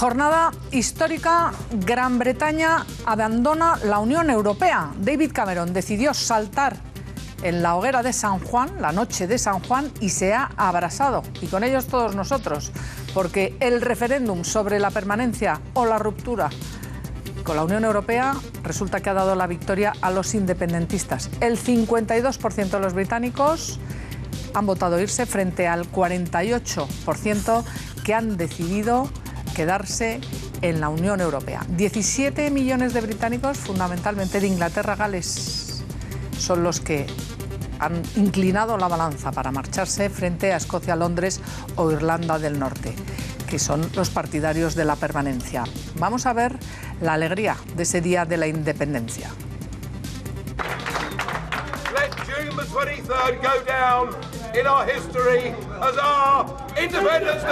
Jornada histórica, Gran Bretaña abandona la Unión Europea. David Cameron decidió saltar en la hoguera de San Juan, la noche de San Juan, y se ha abrasado, y con ellos todos nosotros, porque el referéndum sobre la permanencia o la ruptura con la Unión Europea resulta que ha dado la victoria a los independentistas. El 52% de los británicos han votado irse frente al 48% que han decidido quedarse en la Unión Europea. 17 millones de británicos, fundamentalmente de Inglaterra, Gales, son los que han inclinado la balanza para marcharse frente a Escocia, Londres o Irlanda del Norte, que son los partidarios de la permanencia. Vamos a ver la alegría de ese día de la independencia. Let June the 23rd go down in our history as our Independence Day.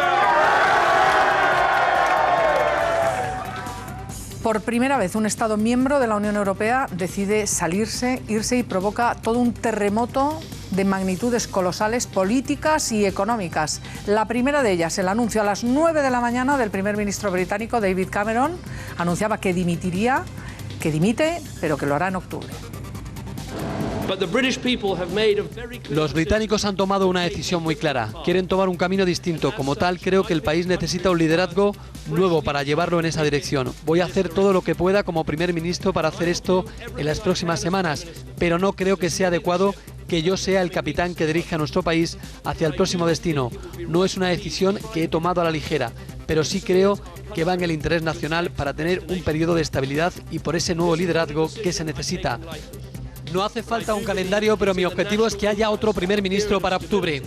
Por primera vez, un Estado miembro de la Unión Europea decide salirse, irse y provoca todo un terremoto de magnitudes colosales políticas y económicas. La primera de ellas, el anuncio a las 9 de la mañana del primer ministro británico David Cameron, anunciaba que dimitiría, que dimite, pero que lo hará en octubre. Los británicos han tomado una decisión muy clara. Quieren tomar un camino distinto. Como tal, creo que el país necesita un liderazgo nuevo para llevarlo en esa dirección. Voy a hacer todo lo que pueda como primer ministro para hacer esto en las próximas semanas, pero no creo que sea adecuado que yo sea el capitán que dirija a nuestro país hacia el próximo destino. No es una decisión que he tomado a la ligera, pero sí creo que va en el interés nacional para tener un periodo de estabilidad y por ese nuevo liderazgo que se necesita. No hace falta un calendario, pero mi objetivo es que haya otro primer ministro para octubre.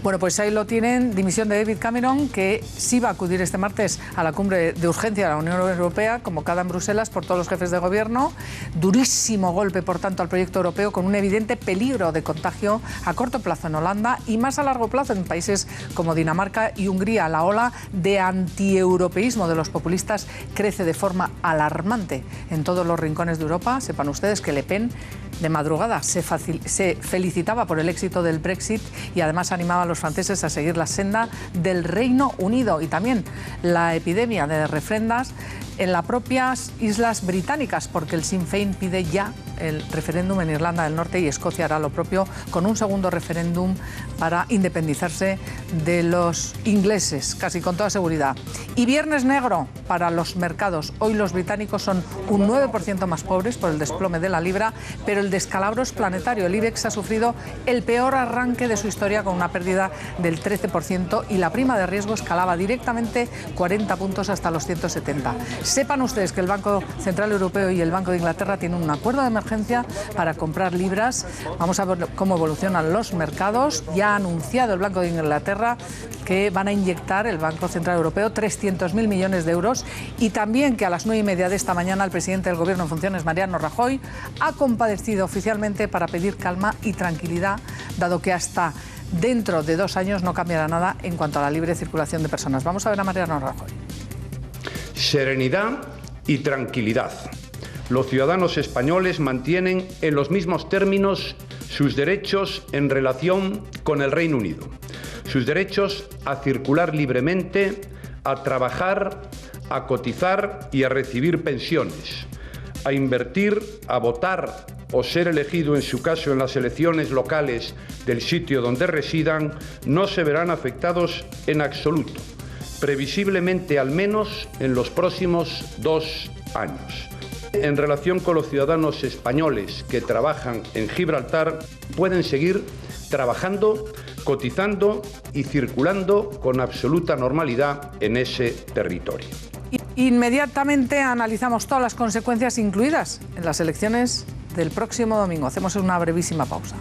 Bueno, pues ahí lo tienen, dimisión de David Cameron, que sí va a acudir este martes a la cumbre de urgencia de la Unión Europea, convocada en Bruselas por todos los jefes de gobierno. Durísimo golpe, por tanto, al proyecto europeo, con un evidente peligro de contagio a corto plazo en Holanda y más a largo plazo en países como Dinamarca y Hungría. La ola de antieuropeísmo de los populistas crece de forma alarmante en todos los rincones de Europa. Sepan ustedes que Le Pen de madrugada se felicitaba por el éxito del Brexit y además animaba a los franceses a seguir la senda del Reino Unido, y también la epidemia de refrendas en las propias islas británicas, porque el Sinn Féin pide ya el referéndum en Irlanda del Norte y Escocia hará lo propio con un segundo referéndum para independizarse de los ingleses, casi con toda seguridad. Y viernes negro para los mercados. Hoy los británicos son un 9% más pobres por el desplome de la libra, pero el descalabro es planetario. El IBEX ha sufrido el peor arranque de su historia con una pérdida del 13% y la prima de riesgo escalaba directamente 40 puntos hasta los 170. Sepan ustedes que el Banco Central Europeo y el Banco de Inglaterra tienen un acuerdo de emergencia para comprar libras. Vamos a ver cómo evolucionan los mercados. Ya ha anunciado el Banco de Inglaterra que van a inyectar el Banco Central Europeo 300.000 millones de euros y también que a las 9:30 de esta mañana el presidente del Gobierno en funciones, Mariano Rajoy, ha comparecido oficialmente para pedir calma y tranquilidad, dado que hasta dentro de 2 años no cambiará nada en cuanto a la libre circulación de personas. Vamos a ver a Mariano Rajoy. Serenidad y tranquilidad. Los ciudadanos españoles mantienen en los mismos términos sus derechos en relación con el Reino Unido. Sus derechos a circular libremente, a trabajar, a cotizar y a recibir pensiones, a invertir, a votar o ser elegido en su caso en las elecciones locales del sitio donde residan, no se verán afectados en absoluto, previsiblemente al menos en los próximos 2 años. En relación con los ciudadanos españoles que trabajan en Gibraltar, pueden seguir trabajando, cotizando y circulando con absoluta normalidad en ese territorio. Inmediatamente analizamos todas las consecuencias incluidas en las elecciones del próximo domingo. Hacemos una brevísima pausa.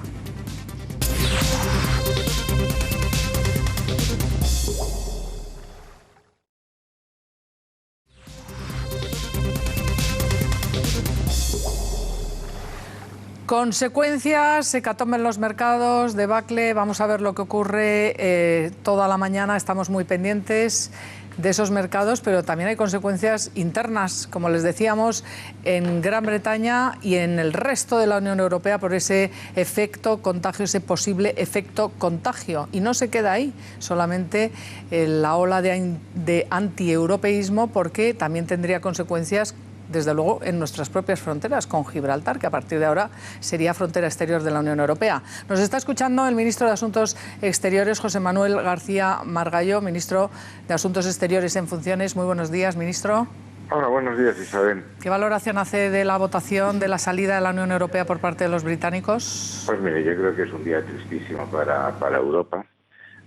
Consecuencias, hecatombe en los mercados, debacle, vamos a ver lo que ocurre toda la mañana, estamos muy pendientes de esos mercados, pero también hay consecuencias internas, como les decíamos, en Gran Bretaña y en el resto de la Unión Europea por ese efecto contagio, ese posible efecto contagio. Y no se queda ahí solamente la ola de antieuropeísmo, porque también tendría consecuencias, desde luego, en nuestras propias fronteras, con Gibraltar, que a partir de ahora sería frontera exterior de la Unión Europea. Nos está escuchando el ministro de Asuntos Exteriores, José Manuel García Margallo, ministro de Asuntos Exteriores en funciones. Muy buenos días, ministro. Hola, buenos días, Isabel. ¿Qué valoración hace de la votación de la salida de la Unión Europea por parte de los británicos? Pues mire, yo creo que es un día tristísimo para Europa.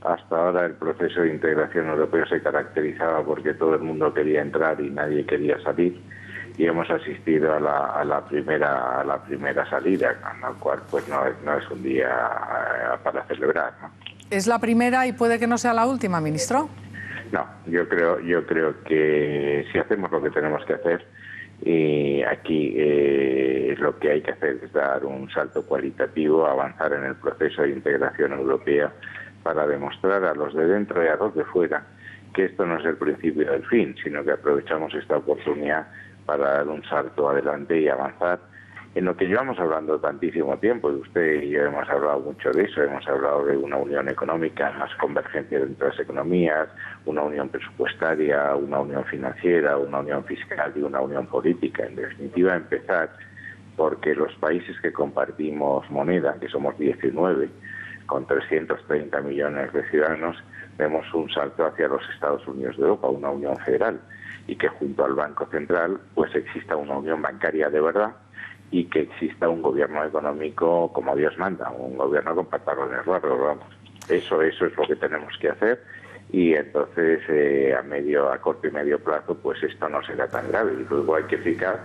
Hasta ahora el proceso de integración europeo se caracterizaba porque todo el mundo quería entrar y nadie quería salir. Y hemos asistido a la primera salida, con lo cual pues no es un día para celebrar, ¿no? ¿Es la primera y puede que no sea la última, ministro? No, yo creo que si hacemos lo que tenemos que hacer, y aquí lo que hay que hacer es dar un salto cualitativo, avanzar en el proceso de integración europea para demostrar a los de dentro y a los de fuera que esto no es el principio del fin, sino que aprovechamos esta oportunidad para dar un salto adelante y avanzar en lo que llevamos hablando tantísimo tiempo. Usted y yo hemos hablado mucho de eso, hemos hablado de una unión económica, más convergencia entre las economías, una unión presupuestaria, una unión financiera, una unión fiscal y una unión política. En definitiva, empezar porque los países que compartimos moneda, que somos 19, con 330 millones de ciudadanos, vemos un salto hacia los Estados Unidos de Europa, una unión federal, y que junto al Banco Central pues exista una unión bancaria de verdad y que exista un gobierno económico como Dios manda, un gobierno con pantalones largos, vamos. Eso es lo que tenemos que hacer, y entonces a corto y medio plazo pues esto no será tan grave. Y luego hay que fijar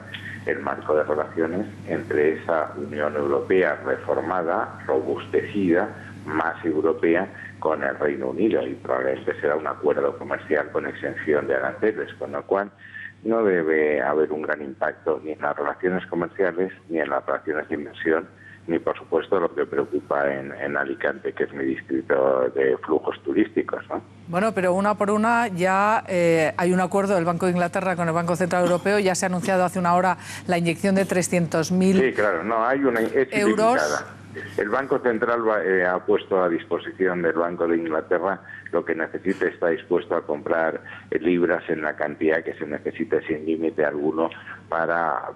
el marco de relaciones entre esa Unión Europea reformada, robustecida, más europea, con el Reino Unido, y probablemente será un acuerdo comercial con exención de aranceles, con lo cual no debe haber un gran impacto ni en las relaciones comerciales, ni en las relaciones de inversión, ni por supuesto lo que preocupa en Alicante, que es mi distrito de flujos turísticos, ¿no? Bueno, pero una por una ya hay un acuerdo del Banco de Inglaterra con el Banco Central Europeo. Ya se ha anunciado hace una hora la inyección de 300.000 Sí, claro, no, hay una euros. El Banco Central ha puesto a disposición del Banco de Inglaterra lo que necesite, está dispuesto a comprar libras en la cantidad que se necesite sin límite alguno para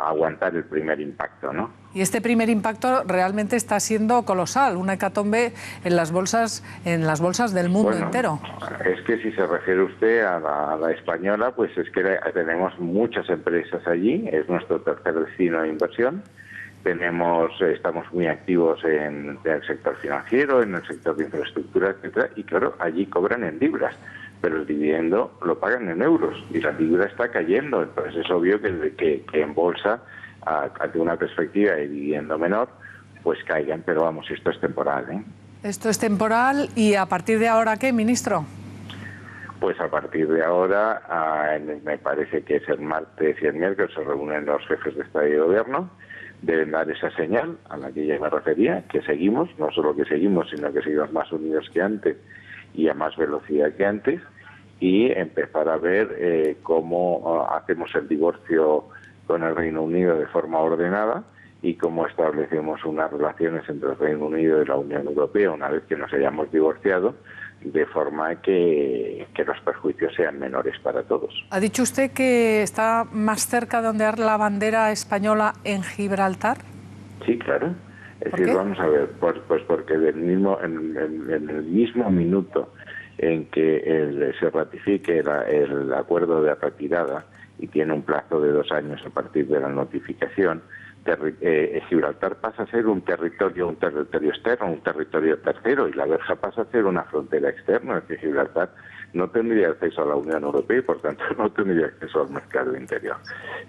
aguantar el primer impacto, ¿no? Y este primer impacto realmente está siendo colosal, una hecatombe en las bolsas del mundo entero. Es que si se refiere usted a la española, pues es que tenemos muchas empresas allí, es nuestro tercer destino de inversión. Estamos muy activos en el sector financiero, en el sector de infraestructura, etcétera, y claro, allí cobran en libras, pero el dividendo lo pagan en euros y la libra está cayendo. Entonces es obvio que en bolsa, ante una perspectiva de dividendo menor, pues caigan, pero vamos, esto es temporal, ¿eh? Esto es temporal. ¿Y a partir de ahora qué, ministro? Pues a partir de ahora, me parece que es el martes y el miércoles, se reúnen los jefes de Estado y de Gobierno. Deben dar esa señal a la que ya me refería, que seguimos, no solo que seguimos, sino que seguimos más unidos que antes y a más velocidad que antes, y empezar a ver cómo hacemos el divorcio con el Reino Unido de forma ordenada y cómo establecemos unas relaciones entre el Reino Unido y la Unión Europea una vez que nos hayamos divorciado, de forma que los perjuicios sean menores para todos. ¿Ha dicho usted que está más cerca de ondear la bandera española en Gibraltar? Sí, claro. Es decir, vamos a ver, pues porque en el mismo minuto en que se ratifique el acuerdo de retirada, y tiene un plazo de 2 años a partir de la notificación, Gibraltar pasa a ser un territorio externo, un territorio tercero, y la verja pasa a ser una frontera externa. Es que Gibraltar no tendría acceso a la Unión Europea y por tanto no tendría acceso al mercado interior.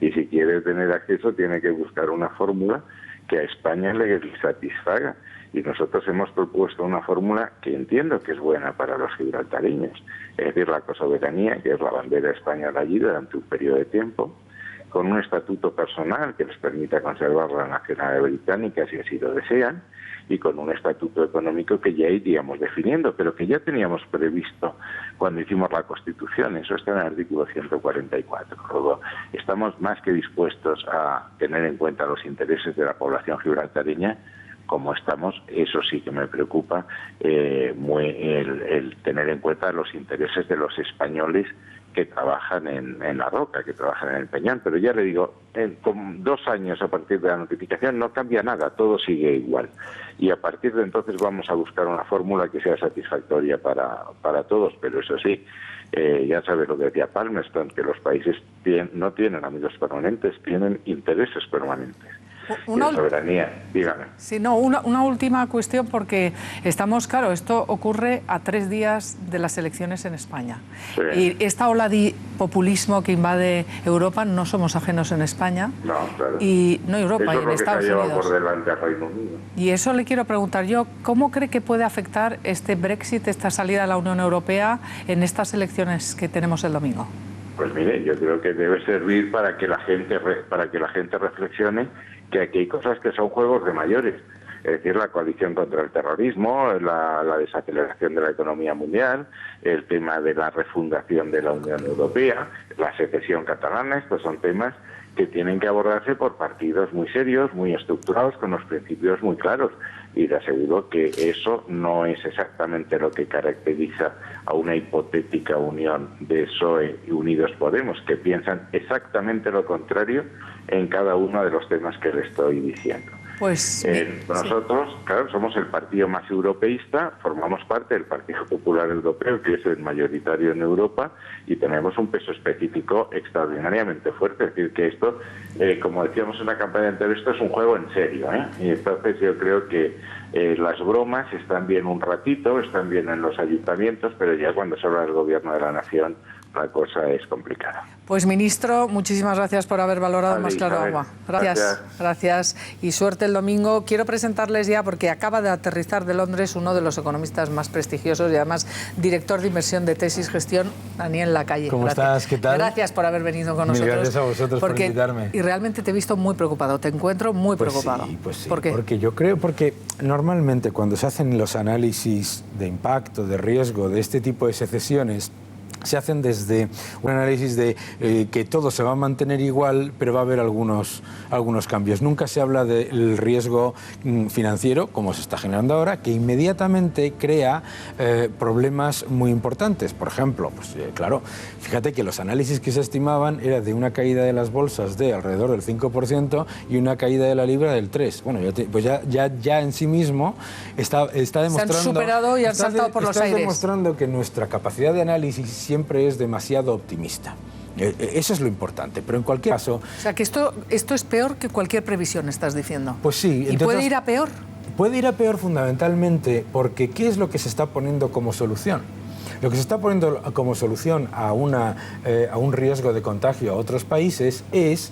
Y si quiere tener acceso tiene que buscar una fórmula que a España le satisfaga. Y nosotros hemos propuesto una fórmula que entiendo que es buena para los gibraltareños, es decir, la cosoberanía, que es la bandera española allí durante un periodo de tiempo, con un estatuto personal que les permita conservar la nacionalidad británica si así lo desean, y con un estatuto económico que ya iríamos definiendo, pero que ya teníamos previsto cuando hicimos la Constitución. Eso está en el artículo 144. Luego, estamos más que dispuestos a tener en cuenta los intereses de la población gibraltareña, como estamos, eso sí que me preocupa, el tener en cuenta los intereses de los españoles que trabajan en La Roca, que trabajan en el Peñón. Pero ya le digo, con 2 años a partir de la notificación no cambia nada, todo sigue igual. Y a partir de entonces vamos a buscar una fórmula que sea satisfactoria para todos. Pero eso sí, ya sabes lo que decía Palmerston, que los países no tienen amigos permanentes, tienen intereses permanentes. Una soberanía, dígame. Sí, no, una última cuestión, porque estamos, claro, esto ocurre a 3 días de las elecciones en España. Sí. Y esta ola de populismo que invade Europa, no somos ajenos en España. No, claro. Y no Europa, eso y en Estados Unidos. Unidos. Por delante al Reino Unido. Y eso le quiero preguntar yo, ¿cómo cree que puede afectar este Brexit, esta salida de la Unión Europea, en estas elecciones que tenemos el domingo? Pues mire, yo creo que debe servir para que la gente reflexione que aquí hay cosas que son juegos de mayores. Es decir, la coalición contra el terrorismo, la desaceleración de la economía mundial, el tema de la refundación de la Unión Europea, la secesión catalana. Estos son temas que tienen que abordarse por partidos muy serios, muy estructurados, con los principios muy claros. Y le aseguro que eso no es exactamente lo que caracteriza a una hipotética unión de PSOE y Unidos Podemos, que piensan exactamente lo contrario en cada uno de los temas que le estoy diciendo. Pues nosotros, claro, somos el partido más europeísta, formamos parte del Partido Popular Europeo, que es el mayoritario en Europa, y tenemos un peso específico extraordinariamente fuerte. Es decir, que esto, como decíamos en la campaña anterior, esto es un juego en serio, ¿eh? Y entonces yo creo que las bromas están bien un ratito, están bien en los ayuntamientos, pero ya cuando se habla del gobierno de la nación, la cosa es complicada. Pues, ministro, muchísimas gracias por haber valorado Más Claro Agua. Gracias. Y suerte el domingo. Quiero presentarles ya, porque acaba de aterrizar de Londres uno de los economistas más prestigiosos y además director de inversión de Tesis Gestión, Daniel Lacalle. ¿Cómo estás? ¿Qué tal? Gracias por haber venido con nosotros. Gracias a vosotros por invitarme. Y realmente te he visto muy preocupado, te encuentro muy preocupado. Sí. ¿Por qué? Porque yo creo, porque normalmente cuando se hacen los análisis de impacto, de riesgo, de este tipo de secesiones, se hacen desde un análisis de que todo se va a mantener igual, pero va a haber algunos cambios. Nunca se habla del riesgo financiero, como se está generando ahora, que inmediatamente crea problemas muy importantes. Por ejemplo, claro, fíjate que los análisis que se estimaban era de una caída de las bolsas de alrededor del 5% y una caída de la libra del 3%. Bueno, ya en sí mismo está demostrando... Se han superado y han saltado por los aires. Está demostrando que nuestra capacidad de análisis siempre es demasiado optimista. Eso es lo importante, pero en cualquier caso... O sea, que esto es peor que cualquier previsión, estás diciendo. Pues sí. ¿Y puede ir a peor? Puede ir a peor fundamentalmente porque ¿qué es lo que se está poniendo como solución? Lo que se está poniendo como solución a un riesgo de contagio a otros países es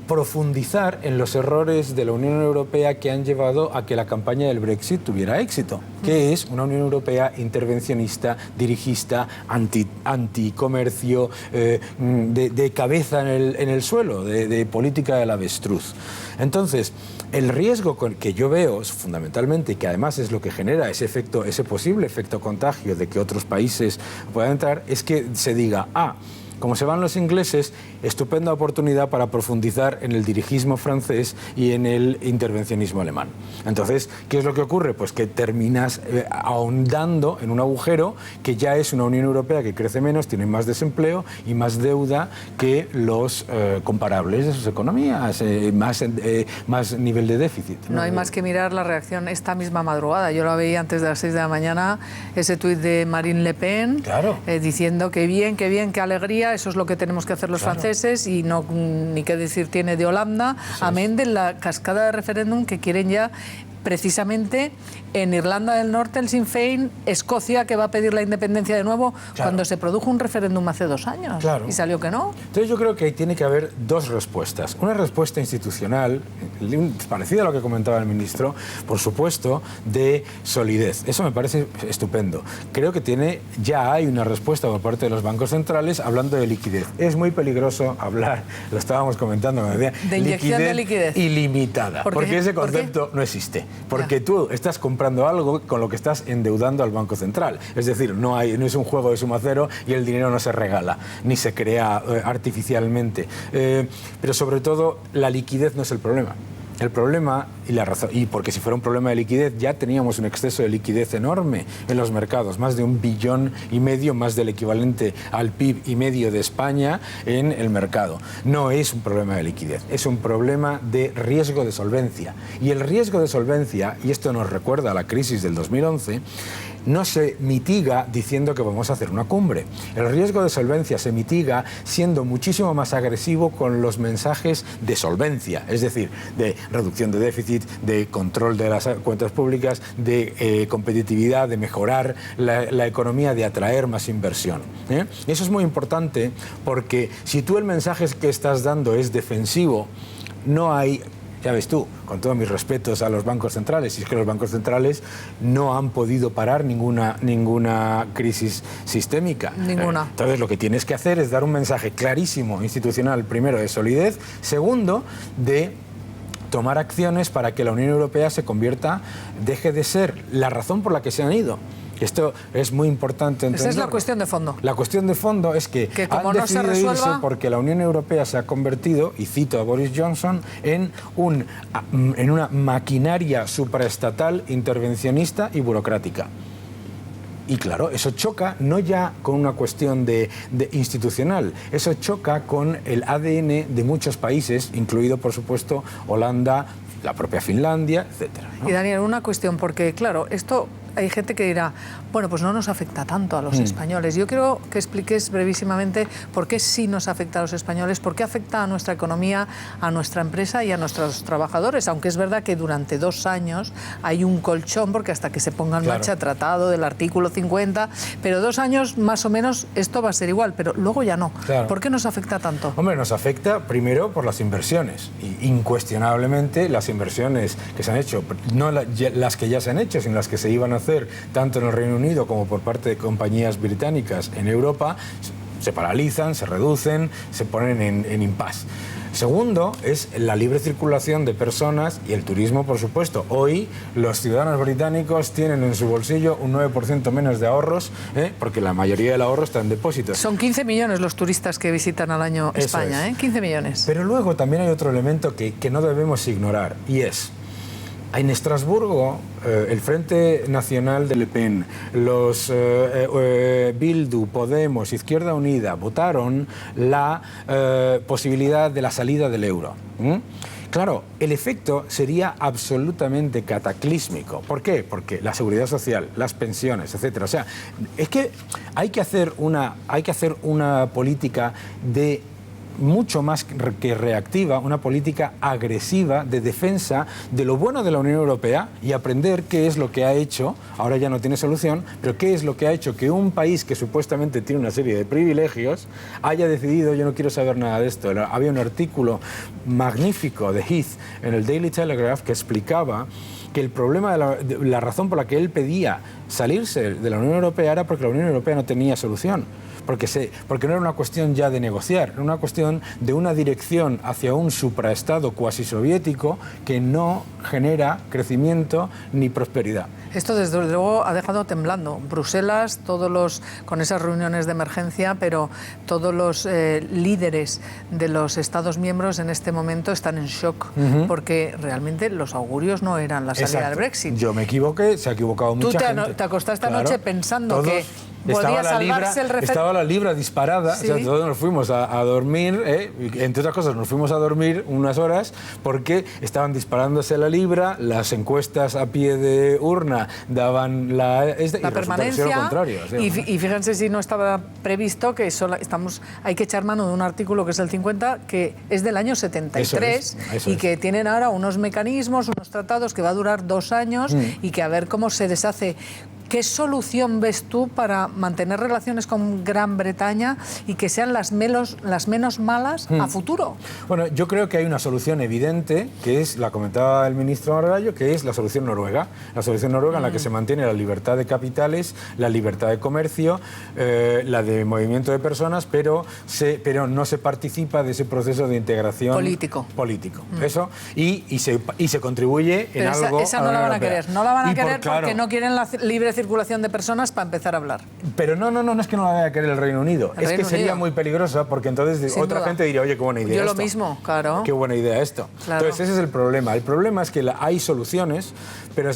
profundizar en los errores de la Unión Europea que han llevado a que la campaña del Brexit tuviera éxito, que es una Unión Europea intervencionista, dirigista, anticomercio, de cabeza en el suelo, de política del avestruz. Entonces, el riesgo que yo veo es fundamentalmente, que además es lo que genera ese posible efecto contagio de que otros países puedan entrar, es que se diga, como se van los ingleses, estupenda oportunidad para profundizar en el dirigismo francés y en el intervencionismo alemán. Entonces, ¿qué es lo que ocurre? Pues que terminas ahondando en un agujero que ya es una Unión Europea que crece menos, tiene más desempleo y más deuda que los comparables de sus economías, más nivel de déficit. No hay más que mirar la reacción esta misma madrugada. Yo lo veía antes de las 6 de la mañana, ese tuit de Marine Le Pen, claro, diciendo que bien, qué alegría, eso es lo que tenemos que hacer los franceses, y no ni qué decir tiene de Holanda, amén de la cascada de referéndum que quieren ya precisamente en Irlanda del Norte, el Sinn Féin, Escocia, que va a pedir la independencia de nuevo, cuando se produjo un referéndum hace 2 años. Claro. Y salió que no. Entonces yo creo que ahí tiene que haber 2 respuestas. Una respuesta institucional, parecida a lo que comentaba el ministro, por supuesto, de solidez. Eso me parece estupendo. Creo que ya hay una respuesta por parte de los bancos centrales hablando de liquidez. Es muy peligroso hablar, lo estábamos comentando, de inyección de liquidez ilimitada, porque ese concepto no existe. Porque tú estás comprando algo con lo que estás endeudando al Banco Central. Es decir, no es un juego de suma cero y el dinero no se regala, ni se crea artificialmente. Pero sobre todo, la liquidez no es el problema. El problema y la razón, y porque si fuera un problema de liquidez ya teníamos un exceso de liquidez enorme en los mercados, más de 1,5 billones, más del equivalente al PIB y medio de España en el mercado. No es un problema de liquidez, es un problema de riesgo de solvencia. Y el riesgo de solvencia, y esto nos recuerda a la crisis del 2011, no se mitiga diciendo que vamos a hacer una cumbre. El riesgo de solvencia se mitiga siendo muchísimo más agresivo con los mensajes de solvencia, es decir, de reducción de déficit, de control de las cuentas públicas, de competitividad, de mejorar la economía, de atraer más inversión. Eso es muy importante porque si tú el mensaje que estás dando es defensivo, no hay... Ya ves tú, con todos mis respetos a los bancos centrales, y es que los bancos centrales no han podido parar ninguna crisis sistémica. Ninguna. Entonces lo que tienes que hacer es dar un mensaje clarísimo, institucional, primero de solidez, segundo de tomar acciones para que la Unión Europea deje de ser la razón por la que se han ido. Esto es muy importante entenderlo. Esa es la cuestión de fondo. La cuestión de fondo es que como han no se decidido irse resuelva... porque la Unión Europea se ha convertido, y cito a Boris Johnson, en una maquinaria supraestatal, intervencionista y burocrática. Y claro, eso choca no ya con una cuestión de institucional, eso choca con el ADN de muchos países, incluido por supuesto Holanda, la propia Finlandia, etcétera, ¿no? Y Daniel, una cuestión, porque claro, esto hay gente que dirá, bueno, pues no nos afecta tanto a los españoles. Yo quiero que expliques brevísimamente por qué sí nos afecta a los españoles, por qué afecta a nuestra economía, a nuestra empresa y a nuestros trabajadores, aunque es verdad que durante 2 años hay un colchón, porque hasta que se ponga en marcha tratado del artículo 50, pero 2 años más o menos esto va a ser igual, pero luego ya no. Claro. ¿Por qué nos afecta tanto? Hombre, nos afecta primero por las inversiones, y incuestionablemente las inversiones que se han hecho, no las que ya se han hecho, sino las que se iban a hacer tanto en el Reino Unido como por parte de compañías británicas en Europa, se paralizan, se reducen, se ponen en impasse. Segundo, es la libre circulación de personas y el turismo, por supuesto. Hoy los ciudadanos británicos tienen en su bolsillo un 9% menos de ahorros, porque la mayoría del ahorro está en depósitos. Son 15 millones los turistas que visitan al año España, 15 millones. Pero luego también hay otro elemento que no debemos ignorar, y es... En Estrasburgo, el Frente Nacional de Le Pen, los Bildu, Podemos, Izquierda Unida votaron la posibilidad de la salida del euro. Claro, el efecto sería absolutamente cataclísmico. ¿Por qué? Porque la seguridad social, las pensiones, etcétera. O sea, es que hay que hacer una política de mucho más que reactiva, una política agresiva de defensa de lo bueno de la Unión Europea y aprender qué es lo que ha hecho, ahora ya no tiene solución, pero qué es lo que ha hecho que un país que supuestamente tiene una serie de privilegios haya decidido, yo no quiero saber nada de esto. Había un artículo magnífico de Heath en el Daily Telegraph que explicaba que el problema de la razón por la que él pedía salirse de la Unión Europea era porque la Unión Europea no tenía solución. Porque no era una cuestión ya de negociar, era una cuestión de una dirección hacia un supraestado cuasi soviético que no genera crecimiento ni prosperidad. Esto desde luego ha dejado temblando. Bruselas, con esas reuniones de emergencia, pero todos los líderes de los Estados miembros en este momento están en shock, porque realmente los augurios no eran la salida del Brexit. Yo me equivoqué, se ha equivocado mucha gente. Tú te acostaste anoche pensando que estaba la libra disparada, Sí. o sea, todos nos fuimos a dormir, entre otras cosas nos fuimos a dormir unas horas porque estaban disparándose la libra, las encuestas a pie de urna daban la permanencia, lo contrario, o sea, y fíjense si no estaba previsto que hay que echar mano de un artículo que es el 50, que es del año 73 eso y es. que tienen ahora unos mecanismos, unos tratados que va a durar 2 años y que a ver cómo se deshace. ¿Qué solución ves tú para mantener relaciones con Gran Bretaña y que sean las menos malas a futuro? Bueno, yo creo que hay una solución evidente, que es, la comentaba el ministro Margallo, que es la solución noruega. La solución noruega en la que se mantiene la libertad de capitales, la libertad de comercio, la de movimiento de personas, pero no se participa de ese proceso de integración político. Eso, y se contribuye pero en algo... esa no la van a querer. No la van a querer claro, porque no quieren la libre circulación de personas para empezar a hablar. Pero no es que no la vaya a querer el Reino Unido. Es que sería muy peligrosa porque entonces Sin otra duda. gente diría, oye, qué buena idea Yo esto. lo mismo, claro. Qué buena idea esto. Claro. Entonces ese es el problema. El problema es que hay soluciones, pero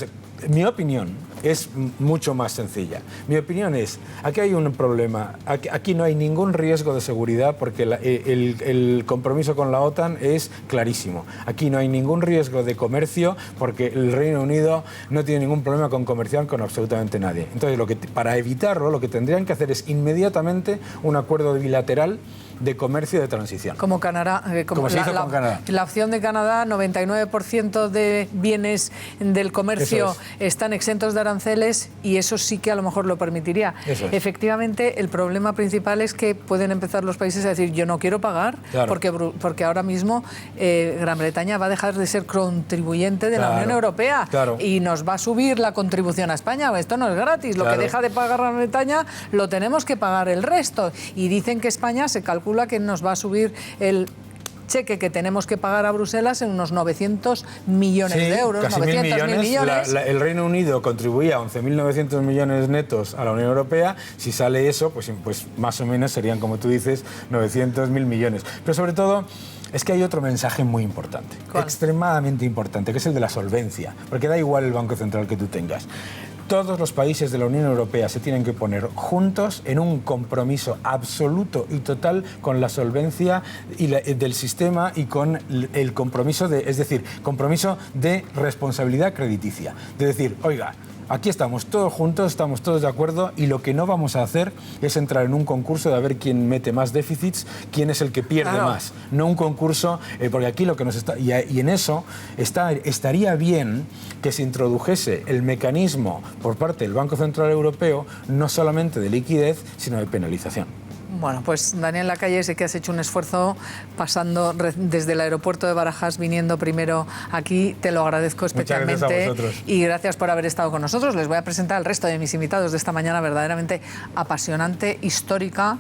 mi opinión es mucho más sencilla. Mi opinión es, aquí hay un problema, aquí no hay ningún riesgo de seguridad porque el compromiso con la OTAN es clarísimo. Aquí no hay ningún riesgo de comercio porque el Reino Unido no tiene ningún problema con comerciar con absolutamente nadie. Entonces, para evitarlo, lo que tendrían que hacer es inmediatamente un acuerdo bilateral de comercio de transición. Como Canadá, como se hizo con Canadá. La opción de Canadá, 99% de bienes del comercio están exentos de aranceles y eso sí que a lo mejor lo permitiría. Eso es. Efectivamente, el problema principal es que pueden empezar los países a decir yo no quiero pagar, Claro. porque ahora mismo Gran Bretaña va a dejar de ser contribuyente de la Unión Europea Claro. y nos va a subir la contribución a España. Esto no es gratis, lo Claro. que deja de pagar Gran Bretaña lo tenemos que pagar el resto. Y dicen que España se calcula que nos va a subir el cheque que tenemos que pagar a Bruselas en unos 900 millones de euros. Casi 900.000 millones. El Reino Unido contribuía 11.900 millones netos a la Unión Europea. Si sale eso, pues más o menos serían, como tú dices, 900.000 millones. Pero sobre todo, es que hay otro mensaje muy importante, ¿Cuál? extremadamente importante, que es el de la solvencia. Porque da igual el Banco Central que tú tengas. Todos los países de la Unión Europea se tienen que poner juntos en un compromiso absoluto y total con la solvencia del sistema y con el compromiso compromiso de responsabilidad crediticia. De decir, oiga, aquí estamos todos juntos, estamos todos de acuerdo y lo que no vamos a hacer es entrar en un concurso de a ver quién mete más déficits, quién es el que pierde más. No un concurso, porque aquí lo que nos está... Y en eso estaría bien que se introdujese el mecanismo por parte del Banco Central Europeo no solamente de liquidez, sino de penalización. Bueno, pues Daniel Lacalle, sé que has hecho un esfuerzo pasando desde el aeropuerto de Barajas, viniendo primero aquí. Te lo agradezco especialmente. Muchas gracias a vosotros. Y gracias por haber estado con nosotros. Les voy a presentar al resto de mis invitados de esta mañana, verdaderamente apasionante, histórica,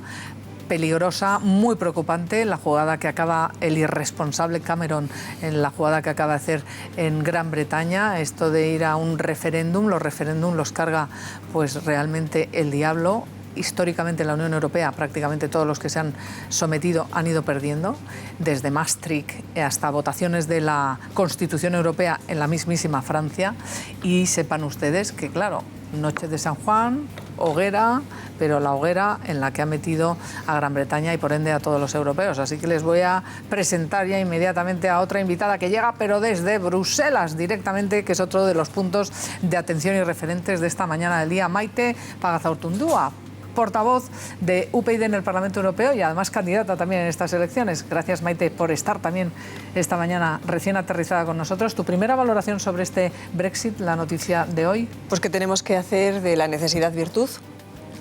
peligrosa, muy preocupante, la jugada que acaba el irresponsable Cameron, en la jugada que acaba de hacer en Gran Bretaña, esto de ir a un referéndum, los referéndum los carga pues realmente el diablo. Históricamente en la Unión Europea prácticamente todos los que se han sometido han ido perdiendo, desde Maastricht hasta votaciones de la Constitución Europea en la mismísima Francia. Y sepan ustedes que, claro, Noche de San Juan, hoguera, pero la hoguera en la que ha metido a Gran Bretaña y por ende a todos los europeos. Así que les voy a presentar ya inmediatamente a otra invitada que llega, pero desde Bruselas directamente, que es otro de los puntos de atención y referentes de esta mañana del día. Maite Pagazaurtundúa, portavoz de UPyD en el Parlamento Europeo y además candidata también en estas elecciones. Gracias, Maite, por estar también esta mañana recién aterrizada con nosotros. ¿Tu primera valoración sobre este Brexit, la noticia de hoy? Pues que tenemos que hacer de la necesidad virtud,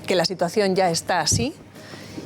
que la situación ya está así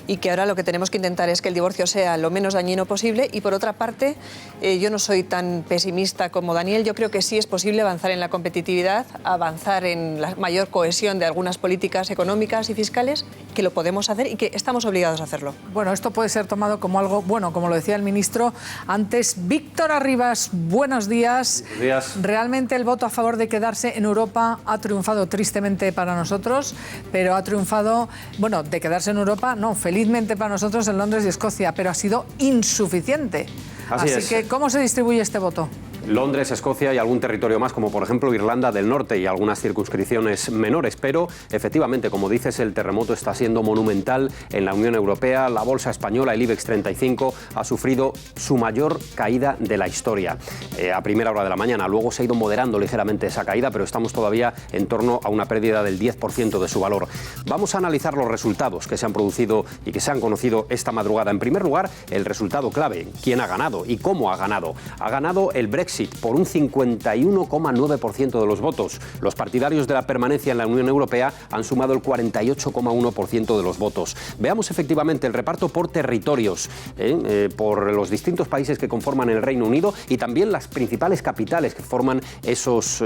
y que ahora lo que tenemos que intentar es que el divorcio sea lo menos dañino posible. Y por otra parte, yo no soy tan pesimista como Daniel. Yo creo que sí es posible avanzar en la competitividad, avanzar en la mayor cohesión de algunas políticas económicas y fiscales, que lo podemos hacer y que estamos obligados a hacerlo. Bueno, esto puede ser tomado como algo bueno, como lo decía el ministro antes. Víctor Arribas, buenos días. Buenos días. Realmente el voto a favor de quedarse en Europa ha triunfado tristemente para nosotros, pero ha triunfado, bueno, de quedarse en Europa, no, felizmente para nosotros en Londres y Escocia, pero ha sido insuficiente. Así es. que, ¿cómo se distribuye este voto? Londres, Escocia y algún territorio más, como por ejemplo Irlanda del Norte y algunas circunscripciones menores. Pero efectivamente, como dices, el terremoto está siendo monumental en la Unión Europea. La bolsa española, el IBEX 35, ha sufrido su mayor caída de la historia a primera hora de la mañana. Luego se ha ido moderando ligeramente esa caída, pero estamos todavía en torno a una pérdida del 10% de su valor. Vamos a analizar los resultados que se han producido y que se han conocido esta madrugada. En primer lugar, el resultado clave. ¿Quién ha ganado y cómo ha ganado? Ha ganado el Brexit por un 51,9% de los votos. Los partidarios de la permanencia en la Unión Europea han sumado el 48,1% de los votos. Veamos efectivamente el reparto por territorios, por los distintos países que conforman el Reino Unido y también las principales capitales que forman esos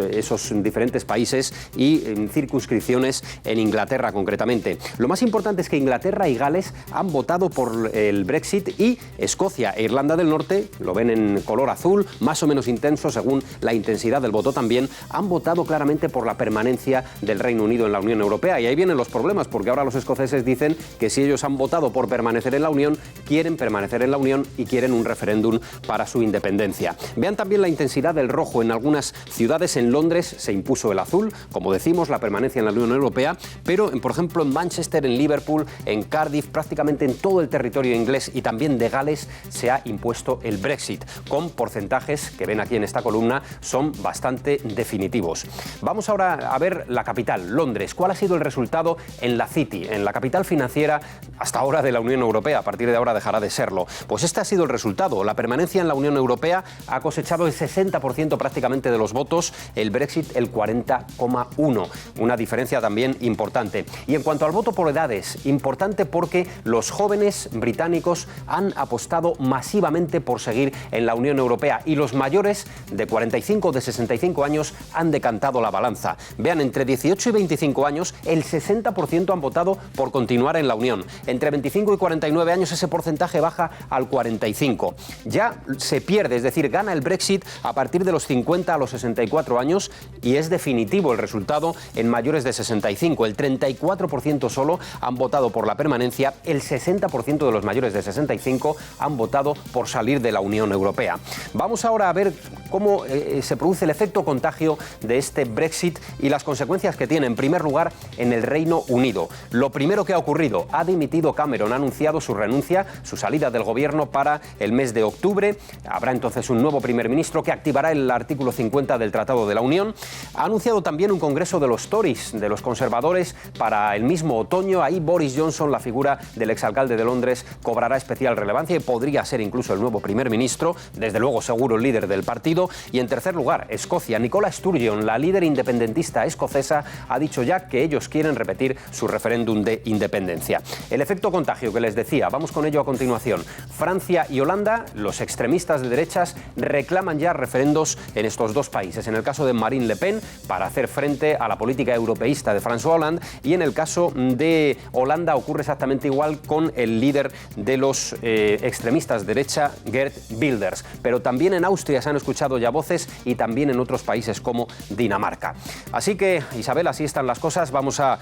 diferentes países y circunscripciones en Inglaterra concretamente. Lo más importante es que Inglaterra y Gales han votado por el Brexit y Escocia e Irlanda del Norte, lo ven en color azul, más o menos intenso según la intensidad del voto también, han votado claramente por la permanencia del Reino Unido en la Unión Europea. Y ahí vienen los problemas, porque ahora los escoceses dicen que si ellos han votado por permanecer en la Unión, quieren permanecer en la Unión y quieren un referéndum para su independencia. Vean también la intensidad del rojo en algunas ciudades. En Londres se impuso el azul, como decimos, la permanencia en la Unión Europea, pero por ejemplo en Manchester, en Liverpool, en Cardiff, prácticamente en todo el territorio inglés y también de Gales se ha impuesto el Brexit, con porcentajes que ven aquí en esta columna son bastante definitivos. Vamos ahora a ver la capital, Londres. ¿Cuál ha sido el resultado en la City, en la capital financiera hasta ahora de la Unión Europea? A partir de ahora dejará de serlo. Pues este ha sido el resultado. La permanencia en la Unión Europea ha cosechado el 60% prácticamente de los votos, el Brexit el 40,1%. Una diferencia también importante. Y en cuanto al voto por edades, importante porque los jóvenes británicos han apostado masivamente por seguir en la Unión Europea y los mayores de 45 o de 65 años han decantado la balanza. Vean, entre 18 y 25 años, el 60% han votado por continuar en la Unión. Entre 25 y 49 años ese porcentaje baja al 45%. Ya se pierde, es decir, gana el Brexit a partir de los 50 a los 64 años y es definitivo el resultado en mayores de 65. El 34% solo han votado por la permanencia, el 60% de los mayores de 65 han votado por salir de la Unión Europea. Vamos ahora a ver cómo se produce el efecto contagio de este Brexit y las consecuencias que tiene, en primer lugar, en el Reino Unido. Lo primero que ha ocurrido, ha dimitido Cameron, ha anunciado su renuncia, su salida del gobierno para el mes de octubre. Habrá entonces un nuevo primer ministro que activará el artículo 50 del Tratado de la Unión. Ha anunciado también un congreso de los Tories, de los conservadores, para el mismo otoño. Ahí Boris Johnson, la figura del exalcalde de Londres, cobrará especial relevancia y podría ser incluso el nuevo primer ministro, desde luego seguro el líder del partido. Y en tercer lugar, Escocia. Nicola Sturgeon, la líder independentista escocesa, ha dicho ya que ellos quieren repetir su referéndum de independencia. El efecto contagio que les decía, vamos con ello a continuación. Francia y Holanda, los extremistas de derechas reclaman ya referendos en estos dos países. En el caso de Marine Le Pen, para hacer frente a la política europeísta de François Hollande, y en el caso de Holanda ocurre exactamente igual con el líder de los extremistas de derecha, Geert Wilders. Pero también en Austria se han escuchado ya voces y también en otros países como Dinamarca. Así que, Isabel, así están las cosas. Vamos a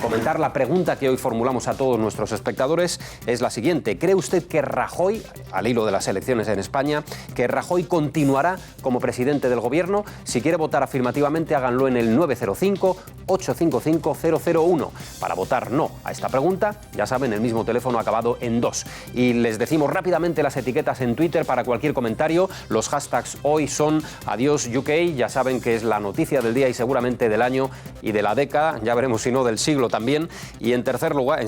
comentar la pregunta que hoy formulamos a todos nuestros espectadores. Es la siguiente. ¿Cree usted que Rajoy, al hilo de las elecciones en España, que Rajoy continuará como presidente del gobierno? Si quiere votar afirmativamente, háganlo en el 905-855-001. Para votar no a esta pregunta, ya saben, el mismo teléfono acabado en 2. Y les decimos rápidamente las etiquetas en Twitter para cualquier comentario. Los hashtags hoy son Adiós UK, ya saben que es la noticia del día y seguramente del año y de la década, ya veremos si no del siglo también. Y en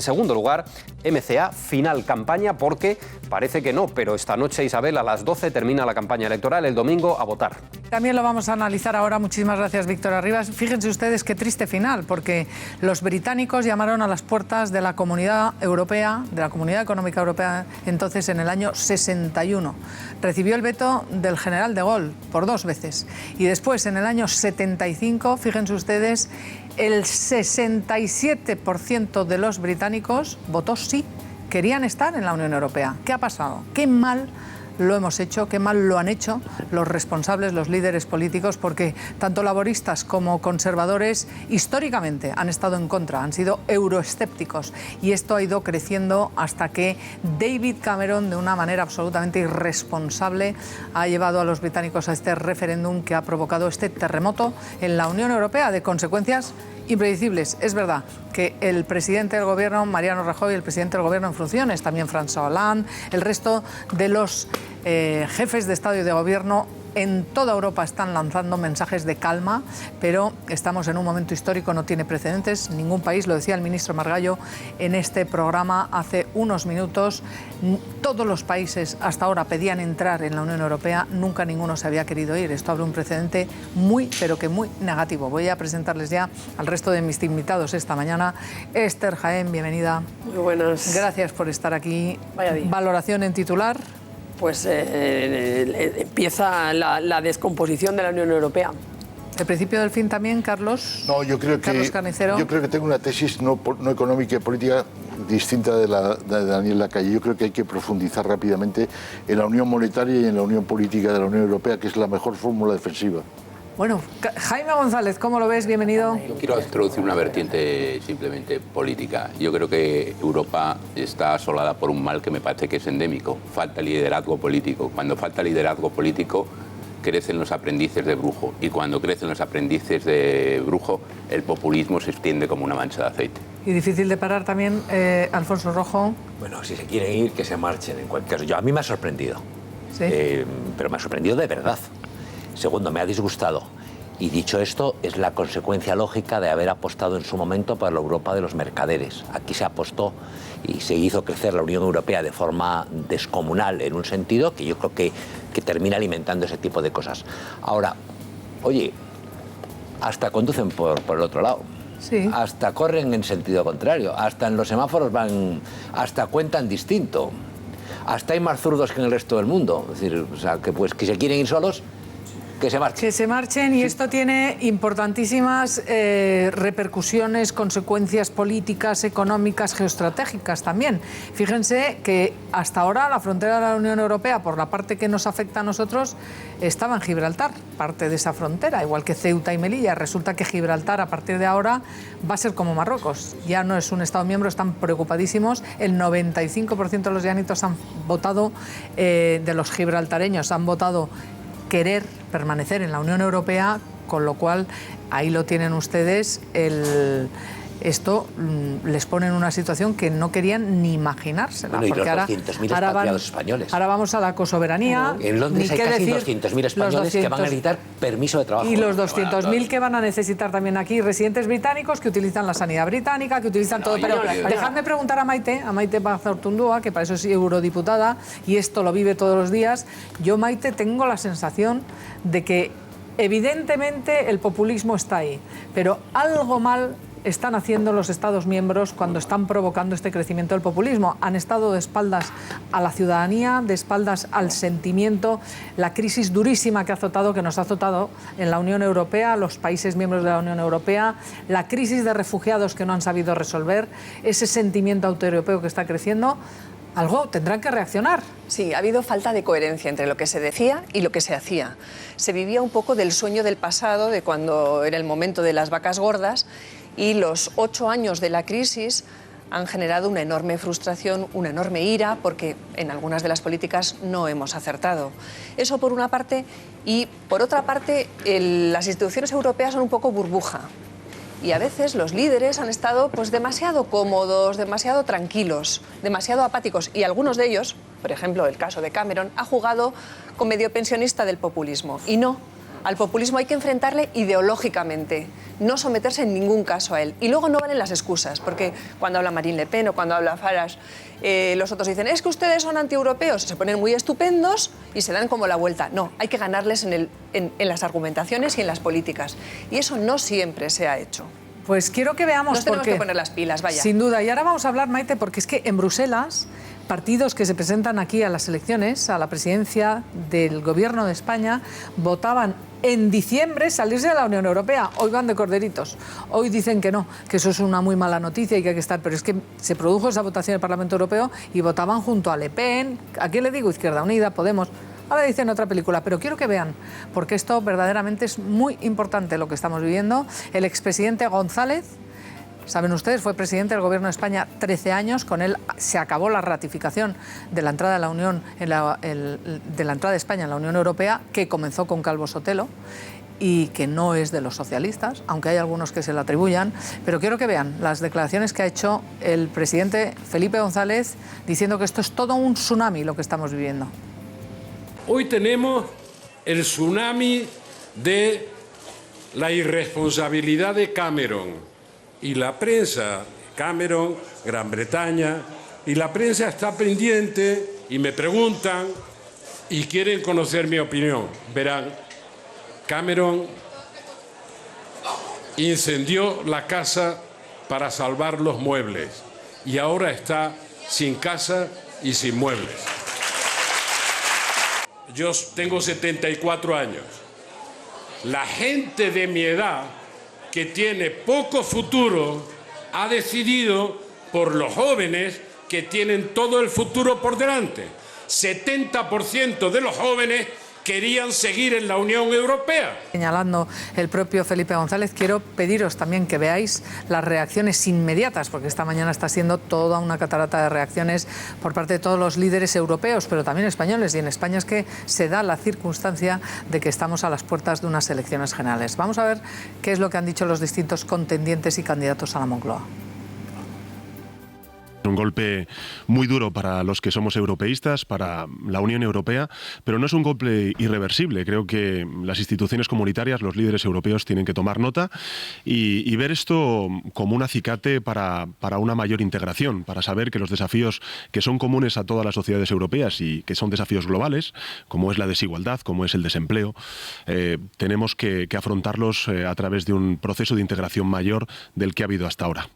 segundo lugar, MCA, final campaña, porque parece que no, pero esta noche, Isabel, a las 12 termina la campaña electoral, el domingo a votar. También lo vamos a analizar ahora. Muchísimas gracias, Víctor Arribas. Fíjense ustedes qué triste final, porque los británicos llamaron a las puertas de la Comunidad Europea, de la Comunidad Económica Europea, entonces en el año 61. Recibió el veto del general de Gaulle por 2 veces. Y después, en el año 75, fíjense ustedes, el 67% de los británicos votó sí, querían estar en la Unión Europea. ¿Qué ha pasado? ¿Qué mal lo hemos hecho, qué mal lo han hecho los responsables, los líderes políticos, porque tanto laboristas como conservadores históricamente han estado en contra, han sido euroescépticos, y esto ha ido creciendo hasta que David Cameron, de una manera absolutamente irresponsable, ha llevado a los británicos a este referéndum que ha provocado este terremoto en la Unión Europea de consecuencias impredecibles. Es verdad que el presidente del gobierno, Mariano Rajoy, el presidente del gobierno en funciones, también François Hollande, el resto de los jefes de Estado y de gobierno en toda Europa están lanzando mensajes de calma, pero estamos en un momento histórico, no tiene precedentes. Ningún país, lo decía el ministro Margallo en este programa hace unos minutos, todos los países hasta ahora pedían entrar en la Unión Europea, nunca ninguno se había querido ir. Esto abre un precedente muy, pero que muy negativo. Voy a presentarles ya al resto de mis invitados esta mañana. Esther Jaén, bienvenida. Muy buenas. Gracias por estar aquí. Vaya día. Valoración en titular. Pues empieza la descomposición de la Unión Europea. ¿El principio del fin también, Carlos? No, yo creo Carlos Carnicero. Yo creo que tengo una tesis no económica y política distinta de Daniel Lacalle. Yo creo que hay que profundizar rápidamente en la unión monetaria y en la unión política de la Unión Europea, que es la mejor fórmula defensiva. Bueno, Jaime González, ¿cómo lo ves? Bienvenido. Yo quiero introducir una vertiente simplemente política. Yo creo que Europa está asolada por un mal que me parece que es endémico. Falta liderazgo político. Cuando falta liderazgo político, crecen los aprendices de brujo. Y cuando crecen los aprendices de brujo, el populismo se extiende como una mancha de aceite. Y difícil de parar también, Alfonso Rojo. Bueno, si se quieren ir, que se marchen. En cualquier caso, a mí me ha sorprendido. Sí. Pero me ha sorprendido de verdad. Segundo, me ha disgustado. Y dicho esto, es la consecuencia lógica de haber apostado en su momento por la Europa de los mercaderes. Aquí se apostó y se hizo crecer la Unión Europea de forma descomunal en un sentido que yo creo que termina alimentando ese tipo de cosas. Ahora, oye, hasta conducen por el otro lado. Sí. Hasta corren en sentido contrario. Hasta en los semáforos van, hasta cuentan distinto. Hasta hay más zurdos que en el resto del mundo. Es decir, o sea, que se quieren ir solos, que se marchen. Que se marchen, y esto tiene importantísimas repercusiones, consecuencias políticas, económicas, geoestratégicas también. Fíjense que hasta ahora la frontera de la Unión Europea, por la parte que nos afecta a nosotros, estaba en Gibraltar, parte de esa frontera, igual que Ceuta y Melilla. Resulta que Gibraltar, a partir de ahora, va a ser como Marruecos. Ya no es un Estado miembro, están preocupadísimos. El 95% de los llanitos han votado, de los gibraltareños, han votado querer permanecer en la Unión Europea, con lo cual ahí lo tienen ustedes. Esto les pone en una situación que no querían ni imaginársela. Bueno, y porque los 200.000 expatriados españoles. Ahora vamos a la cosoberanía. En Londres hay casi 200.000 españoles que van a necesitar permiso de trabajo. Y los 200.000 que van a necesitar también aquí residentes británicos que utilizan la sanidad británica, que utilizan todo. Pero dejadme preguntar a Maite Pazartundúa, que para eso es eurodiputada y esto lo vive todos los días. Yo, Maite, tengo la sensación de que evidentemente el populismo está ahí, pero algo mal están haciendo los Estados miembros cuando están provocando este crecimiento del populismo. Han estado de espaldas a la ciudadanía, de espaldas al sentimiento. La crisis durísima que nos ha azotado en la Unión Europea, los países miembros de la Unión Europea, la crisis de refugiados que no han sabido resolver, ese sentimiento antieuropeo que está creciendo. Algo tendrán que reaccionar. Sí, ha habido falta de coherencia entre lo que se decía y lo que se hacía. Se vivía un poco del sueño del pasado, de cuando era el momento de las vacas gordas, y los 8 años de la crisis han generado una enorme frustración, una enorme ira, porque en algunas de las políticas no hemos acertado. Eso por una parte, y por otra parte, las instituciones europeas son un poco burbuja. Y a veces los líderes han estado pues demasiado cómodos, demasiado tranquilos, demasiado apáticos. Y algunos de ellos, por ejemplo el caso de Cameron, ha jugado con medio pensionista del populismo. Y no, al populismo hay que enfrentarle ideológicamente, no someterse en ningún caso a él. Y luego no valen las excusas, porque cuando habla Marine Le Pen o cuando habla Farage, los otros dicen, es que ustedes son antieuropeos, se ponen muy estupendos y se dan como la vuelta. No, hay que ganarles en las argumentaciones y en las políticas. Y eso no siempre se ha hecho. Pues quiero que veamos Nos tenemos que poner las pilas, vaya. Sin duda. Y ahora vamos a hablar, Maite, porque es que en Bruselas, partidos que se presentan aquí a las elecciones, a la presidencia del Gobierno de España, votaban en diciembre salirse de la Unión Europea. Hoy van de corderitos. Hoy dicen que no, que eso es una muy mala noticia y que hay que estar. Pero es que se produjo esa votación en el Parlamento Europeo y votaban junto a Le Pen. ¿A quién le digo? Izquierda Unida, Podemos. Ahora dicen otra película, pero quiero que vean, porque esto verdaderamente es muy importante lo que estamos viviendo. El expresidente González, saben ustedes, fue presidente del Gobierno de España 13 años. Con él se acabó la ratificación de la entrada de la Unión, de la entrada de España en la Unión Europea, que comenzó con Calvo Sotelo y que no es de los socialistas, aunque hay algunos que se lo atribuyan. Pero quiero que vean las declaraciones que ha hecho el presidente Felipe González diciendo que esto es todo un tsunami lo que estamos viviendo. Hoy tenemos el tsunami de la irresponsabilidad de Cameron. Y la prensa, Cameron, Gran Bretaña, y la prensa está pendiente y me preguntan y quieren conocer mi opinión. Verán, Cameron incendió la casa para salvar los muebles y ahora está sin casa y sin muebles. Yo tengo 74 años. La gente de mi edad, que tiene poco futuro, ha decidido por los jóvenes que tienen todo el futuro por delante. 70% de los jóvenes querían seguir en la Unión Europea. Señalando el propio Felipe González, quiero pediros también que veáis las reacciones inmediatas, porque esta mañana está siendo toda una catarata de reacciones por parte de todos los líderes europeos, pero también españoles. Y en España es que se da la circunstancia de que estamos a las puertas de unas elecciones generales. Vamos a ver qué es lo que han dicho los distintos contendientes y candidatos a la Moncloa. Un golpe muy duro para los que somos europeístas, para la Unión Europea, pero no es un golpe irreversible. Creo que las instituciones comunitarias, los líderes europeos tienen que tomar nota y ver esto como un acicate para una mayor integración, para saber que los desafíos que son comunes a todas las sociedades europeas y que son desafíos globales, como es la desigualdad, como es el desempleo, tenemos que afrontarlos a través de un proceso de integración mayor del que ha habido hasta ahora.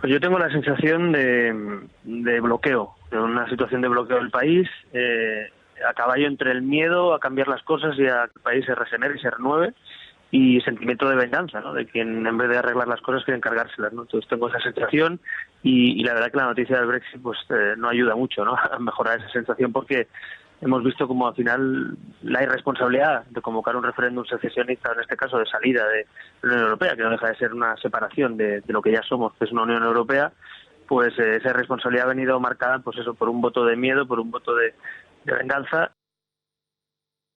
Pues yo tengo la sensación de bloqueo, de una situación de bloqueo del país, a caballo entre el miedo a cambiar las cosas y a que el país se regenere y se renueve, y sentimiento de venganza, ¿no? De quien en vez de arreglar las cosas quieren cargárselas, ¿no? Entonces tengo esa sensación y la verdad que la noticia del Brexit pues no ayuda mucho, ¿no? A mejorar esa sensación, porque hemos visto como al final la irresponsabilidad de convocar un referéndum secesionista, en este caso de salida de la Unión Europea, que no deja de ser una separación de lo que ya somos, que es una Unión Europea, pues esa irresponsabilidad ha venido marcada pues eso, por un voto de miedo, por un voto de venganza.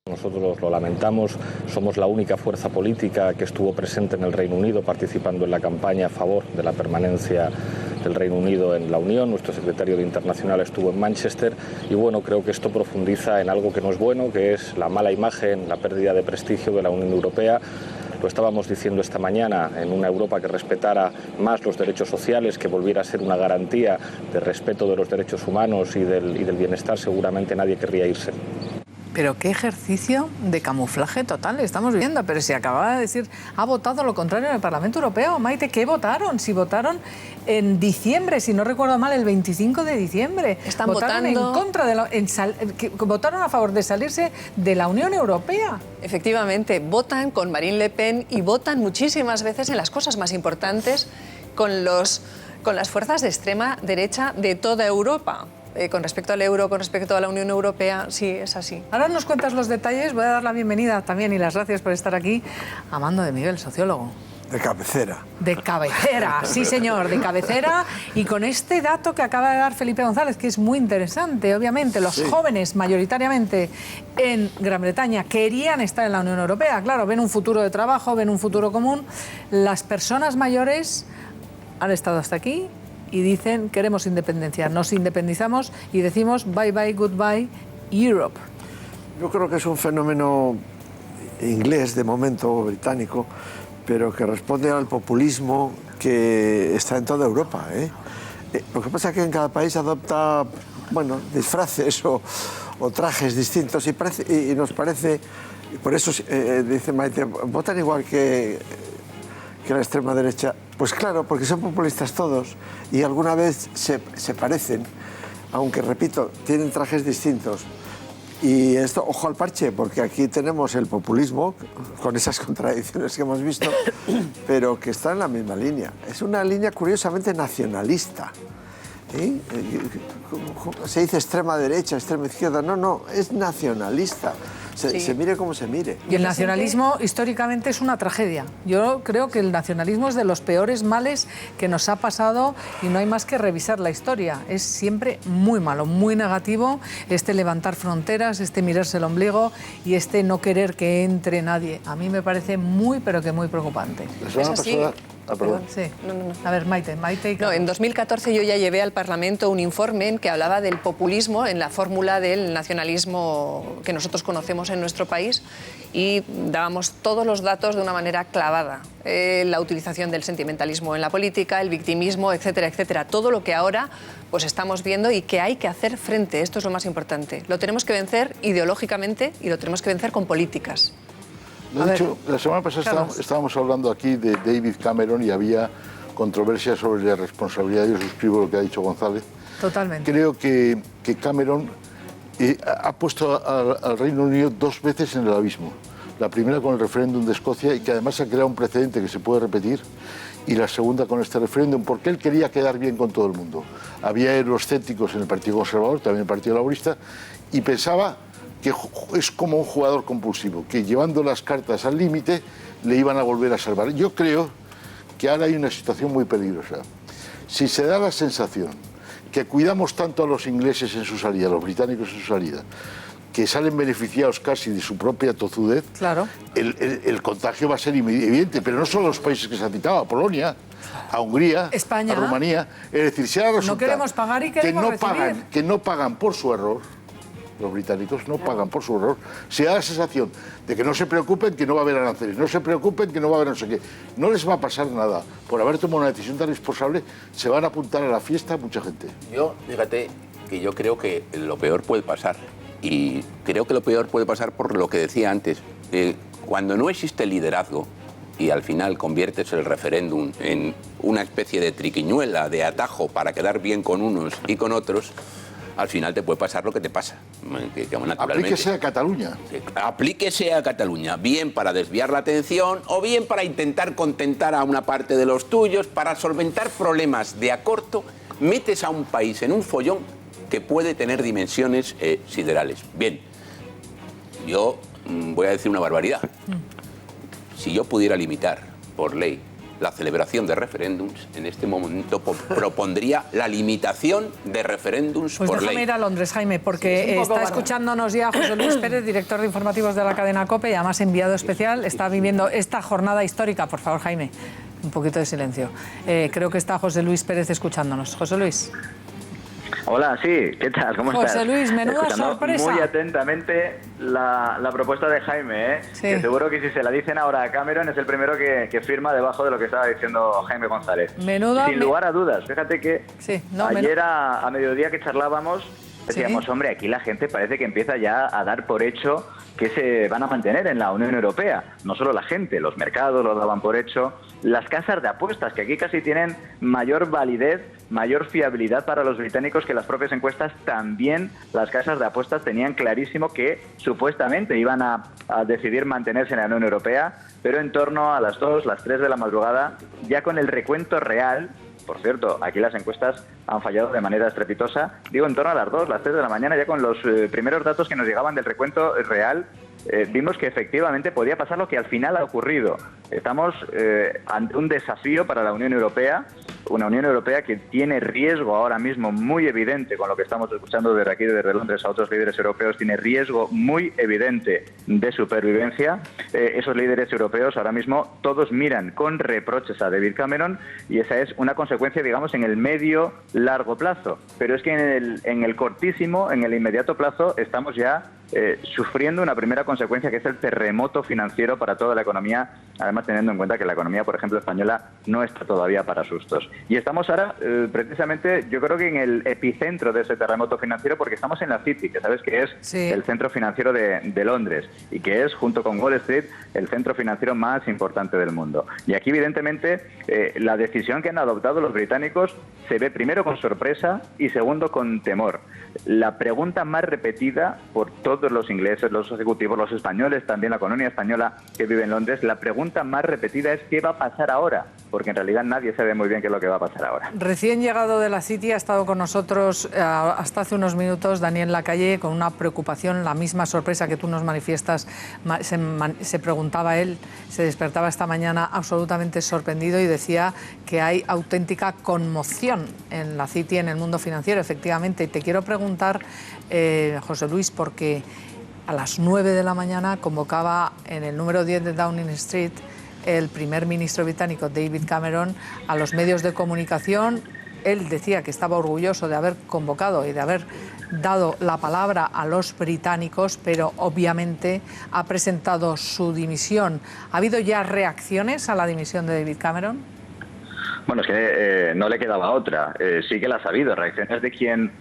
Nosotros lo lamentamos, somos la única fuerza política que estuvo presente en el Reino Unido participando en la campaña a favor de la permanencia del Reino Unido en la Unión. Nuestro secretario de Internacional estuvo en Manchester y bueno, creo que esto profundiza en algo que no es bueno, que es la mala imagen, la pérdida de prestigio de la Unión Europea. Lo estábamos diciendo esta mañana, en una Europa que respetara más los derechos sociales, que volviera a ser una garantía de respeto de los derechos humanos y del bienestar, seguramente nadie querría irse. Pero qué ejercicio de camuflaje total estamos viviendo. Pero si acababa de decir, ha votado lo contrario en el Parlamento Europeo. Maite, ¿qué votaron? Si votaron en diciembre, si no recuerdo mal, el 25 de diciembre. Están votaron votando... en contra de votaron a favor de salirse de la Unión Europea. Efectivamente, votan con Marine Le Pen y votan muchísimas veces en las cosas más importantes con las fuerzas de extrema derecha de toda Europa. Con respecto al euro, con respecto a la Unión Europea, sí, es así. Ahora nos cuentas los detalles. Voy a dar la bienvenida también y las gracias por estar aquí a Amando de Miguel, sociólogo. De cabecera. De cabecera, sí señor, de cabecera. Y con este dato que acaba de dar Felipe González, que es muy interesante, obviamente, los jóvenes mayoritariamente en Gran Bretaña querían estar en la Unión Europea. Claro, ven un futuro de trabajo, ven un futuro común. Las personas mayores han estado hasta aquí y dicen, queremos independencia. Nos independizamos y decimos bye bye, goodbye, Europe. Yo creo que es un fenómeno inglés, de momento británico, pero que responde al populismo que está en toda Europa, ¿eh? Lo que pasa es que en cada país adopta, bueno, disfraces o trajes distintos y nos parece, y por eso dice Maite, votan igual que la extrema derecha. Pues claro, porque son populistas todos y alguna vez se parecen, aunque repito, tienen trajes distintos. Y esto, ojo al parche, porque aquí tenemos el populismo, con esas contradicciones que hemos visto, pero que está en la misma línea. Es una línea curiosamente nacionalista. ¿Sí? Se dice extrema derecha, extrema izquierda. No, no, es nacionalista. Se mire como se mire. Y el nacionalismo históricamente es una tragedia. Yo creo que el nacionalismo es de los peores males que nos ha pasado y no hay más que revisar la historia. Es siempre muy malo, muy negativo, este levantar fronteras, este mirarse el ombligo y este no querer que entre nadie. A mí me parece muy, pero que muy preocupante. ¿Es así? Perdón. Sí. No. A ver, Maite. No, en 2014 yo ya llevé al Parlamento un informe en que hablaba del populismo en la fórmula del nacionalismo que nosotros conocemos en nuestro país y dábamos todos los datos de una manera clavada. La utilización del sentimentalismo en la política, el victimismo, etcétera, etcétera. Todo lo que ahora pues estamos viendo y que hay que hacer frente. Esto es lo más importante. Lo tenemos que vencer ideológicamente y lo tenemos que vencer con políticas. De hecho, la semana pasada estábamos hablando aquí de David Cameron y había controversia sobre la responsabilidad. Yo suscribo lo que ha dicho González. Totalmente. Creo que Cameron ha puesto al Reino Unido 2 veces en el abismo. La primera con el referéndum de Escocia y que además ha creado un precedente que se puede repetir. Y la segunda con este referéndum, porque él quería quedar bien con todo el mundo. Había euroscépticos en el Partido Conservador, también en el Partido Laborista, y pensaba que es como un jugador compulsivo, que llevando las cartas al límite le iban a volver a salvar. Yo creo que ahora hay una situación muy peligrosa. Si se da la sensación que cuidamos tanto a los ingleses en su salida, a los británicos en su salida, que salen beneficiados casi de su propia tozudez, claro, el contagio va a ser evidente, pero no solo los países que se han citado, a Polonia, a Hungría, España, a Rumanía. Es decir, si ahora resulta no queremos pagar y queremos que no pagan por su error, los británicos no pagan por su error, se da la sensación de que no se preocupen que no va a haber aranceles, no se preocupen que no va a haber no sé qué. No les va a pasar nada. Por haber tomado una decisión tan responsable, se van a apuntar a la fiesta mucha gente. Yo, fíjate, que yo creo que lo peor puede pasar. Y creo que lo peor puede pasar por lo que decía antes. Cuando no existe liderazgo y al final conviertes el referéndum en una especie de triquiñuela, de atajo para quedar bien con unos y con otros, al final te puede pasar lo que te pasa. Aplíquese a Cataluña. Aplíquese a Cataluña, bien para desviar la atención o bien para intentar contentar a una parte de los tuyos, para solventar problemas de a corto, metes a un país en un follón que puede tener dimensiones siderales. Bien, yo voy a decir una barbaridad. Si yo pudiera limitar por ley la celebración de referéndums, en este momento propondría la limitación de referéndums pues por ley. Pues déjame ir a Londres, Jaime, porque está escuchándonos ya José Luis Pérez, director de informativos de la cadena COPE y además enviado especial. Está viviendo esta jornada histórica. Por favor, Jaime, un poquito de silencio. Creo que está José Luis Pérez escuchándonos. José Luis. Hola, sí, ¿qué tal? ¿Cómo estás? José Luis, menuda sorpresa. Muy atentamente la propuesta de Jaime, ¿eh? Sí. Que seguro que si se la dicen ahora a Cameron es el primero que firma debajo de lo que estaba diciendo Jaime González. Sin lugar a dudas, fíjate que ayer a mediodía que charlábamos decíamos, hombre, aquí la gente parece que empieza ya a dar por hecho que se van a mantener en la Unión Europea. No solo la gente, los mercados lo daban por hecho, las casas de apuestas, que aquí casi tienen mayor validez, mayor fiabilidad para los británicos que las propias encuestas. También las casas de apuestas tenían clarísimo que supuestamente iban a decidir mantenerse en la Unión Europea, pero en torno a las 2, las 3 de la madrugada, ya con el recuento real. Por cierto, aquí las encuestas han fallado de manera estrepitosa. Digo, en torno a las 2, las 3 de la mañana, ya con los primeros datos que nos llegaban del recuento real, vimos que efectivamente podía pasar lo que al final ha ocurrido. Estamos ante un desafío para la Unión Europea, una Unión Europea que tiene riesgo ahora mismo muy evidente, con lo que estamos escuchando desde aquí, desde Londres a otros líderes europeos, tiene riesgo muy evidente de supervivencia. Esos líderes europeos ahora mismo todos miran con reproches a David Cameron y esa es una consecuencia, digamos, en el medio largo plazo. Pero es que en el cortísimo, en el inmediato plazo, estamos ya sufriendo una primera consecuencia, que es el terremoto financiero para toda la economía, además teniendo en cuenta que la economía, por ejemplo, española, no está todavía para sustos. Y estamos ahora, precisamente, yo creo que en el epicentro de ese terremoto financiero, porque estamos en la City, que sabes que es el centro financiero de Londres, y que es, junto con Wall Street, el centro financiero más importante del mundo. Y aquí, evidentemente, la decisión que han adoptado los británicos se ve primero con sorpresa y segundo con temor. La pregunta más repetida por todos todos los ingleses, los ejecutivos, los españoles, también la colonia española que vive en Londres, la pregunta más repetida es ¿qué va a pasar ahora? Porque en realidad nadie sabe muy bien qué es lo que va a pasar ahora. Recién llegado de la City ha estado con nosotros hasta hace unos minutos Daniel Lacalle con una preocupación, la misma sorpresa que tú nos manifiestas. Se preguntaba él, se despertaba esta mañana absolutamente sorprendido y decía que hay auténtica conmoción en la City, en el mundo financiero, efectivamente. Y te quiero preguntar, José Luis, porque a las 9 de la mañana convocaba en el número 10 de Downing Street el primer ministro británico David Cameron a los medios de comunicación. Él decía que estaba orgulloso de haber convocado y de haber dado la palabra a los británicos, pero obviamente ha presentado su dimisión. ¿Ha habido ya reacciones a la dimisión de David Cameron? Bueno, es que no le quedaba otra. Sí que las ha habido. Reacciones de quien,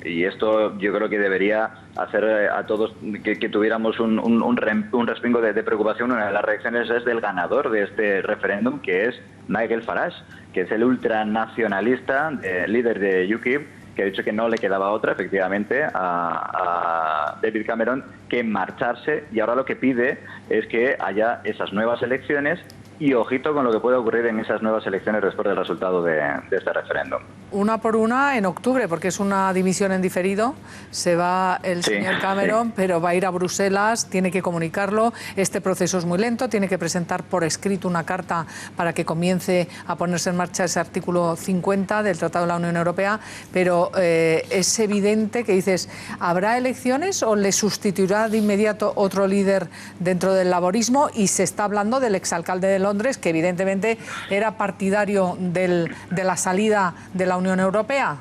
y esto yo creo que debería hacer a todos que tuviéramos un respingo de preocupación. Una de las reacciones es del ganador de este referéndum, que es Nigel Farage, que es el ultranacionalista, líder de UKIP, que ha dicho que no le quedaba otra, efectivamente, a David Cameron que marcharse, y ahora lo que pide es que haya esas nuevas elecciones. Y ojito con lo que puede ocurrir en esas nuevas elecciones después del resultado de este referéndum. Una por una en octubre, porque es una dimisión en diferido. Se va el señor Cameron, pero va a ir a Bruselas, tiene que comunicarlo. Este proceso es muy lento, tiene que presentar por escrito una carta para que comience a ponerse en marcha ese artículo 50 del Tratado de la Unión Europea. Pero es evidente que dices, ¿habrá elecciones o le sustituirá de inmediato otro líder dentro del laborismo? Y se está hablando del exalcalde de Londres, que evidentemente era partidario de la salida de la Unión Europea.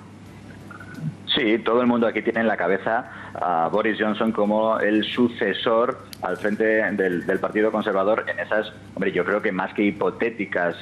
Sí, todo el mundo aquí tiene en la cabeza a Boris Johnson como el sucesor al frente del Partido Conservador en esas, hombre, yo creo que más que hipotéticas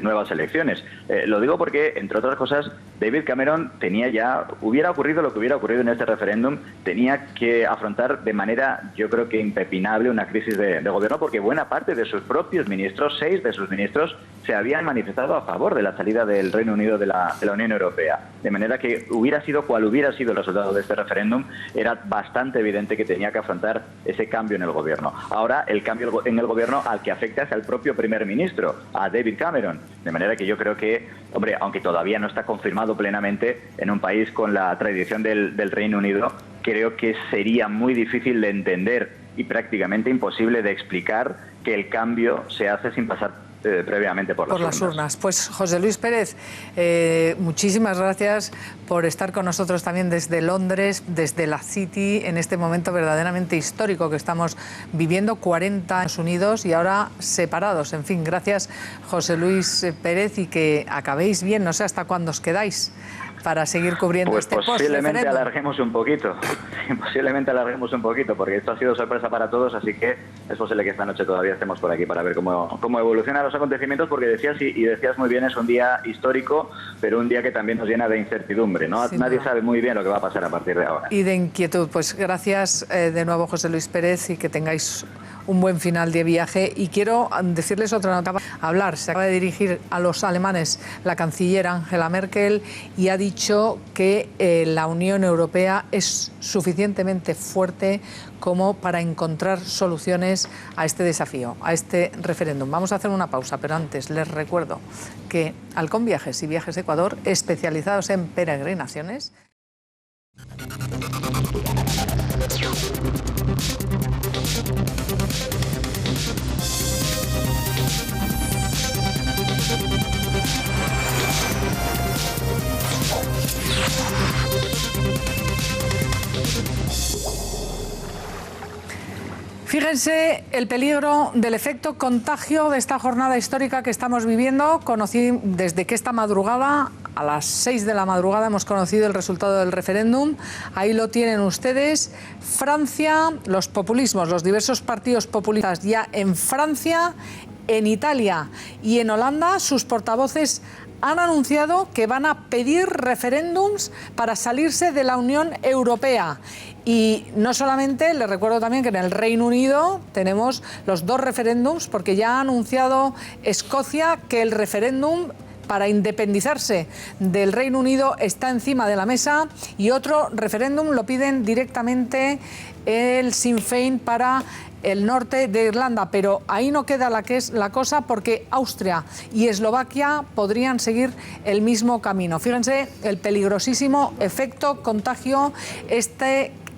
nuevas elecciones. Lo digo porque, entre otras cosas, David Cameron tenía ya, hubiera ocurrido lo que hubiera ocurrido en este referéndum, tenía que afrontar de manera, yo creo que impepinable, una crisis de gobierno, porque buena parte de sus propios ministros, 6 de sus ministros, se habían manifestado a favor de la salida del Reino Unido de la Unión Europea. De manera que hubiera sido cual hubiera sido el resultado de este referéndum, era bastante evidente que tenía que afrontar ese cambio en el gobierno. Ahora, el cambio en el gobierno al que afecta es al propio primer ministro, a David Cameron. De manera que yo creo que, hombre, aunque todavía no está confirmado plenamente, en un país con la tradición del Reino Unido, creo que sería muy difícil de entender y prácticamente imposible de explicar que el cambio se hace sin pasar previamente por las urnas. Pues José Luis Pérez, muchísimas gracias por estar con nosotros también desde Londres, desde la City, en este momento verdaderamente histórico que estamos viviendo, 40 años unidos y ahora separados. En fin, gracias José Luis Pérez, y que acabéis bien, no sé hasta cuándo os quedáis para seguir cubriendo este posiblemente alarguemos un poquito, porque esto ha sido sorpresa para todos, así que es posible que esta noche todavía estemos por aquí para ver cómo evolucionan los acontecimientos, porque decías muy bien, es un día histórico, pero un día que también nos llena de incertidumbre, ¿no? Nadie sabe muy bien lo que va a pasar a partir de ahora. Y de inquietud. Pues gracias de nuevo, José Luis Pérez, y que tengáis un buen final de viaje. Y quiero decirles otra nota. Se acaba de dirigir a los alemanes la canciller Angela Merkel y ha dicho que la Unión Europea es suficientemente fuerte como para encontrar soluciones a este desafío, a este referéndum. Vamos a hacer una pausa, pero antes les recuerdo que Halcón Viajes y Viajes Ecuador, especializados en peregrinaciones. Fíjense el peligro del efecto contagio de esta jornada histórica que estamos viviendo. Conocí desde que esta madrugada, a las 6 de la madrugada, hemos conocido el resultado del referéndum. Ahí lo tienen ustedes. Francia, los populismos, los diversos partidos populistas ya en Francia, en Italia y en Holanda, sus portavoces han anunciado que van a pedir referéndums para salirse de la Unión Europea. Y no solamente, les recuerdo también que en el Reino Unido tenemos los 2 referéndums, porque ya ha anunciado Escocia que el referéndum para independizarse del Reino Unido está encima de la mesa y otro referéndum lo piden directamente el Sinn Féin para el norte de Irlanda, pero ahí no queda la cosa porque Austria y Eslovaquia podrían seguir el mismo camino. Fíjense el peligrosísimo efecto contagio,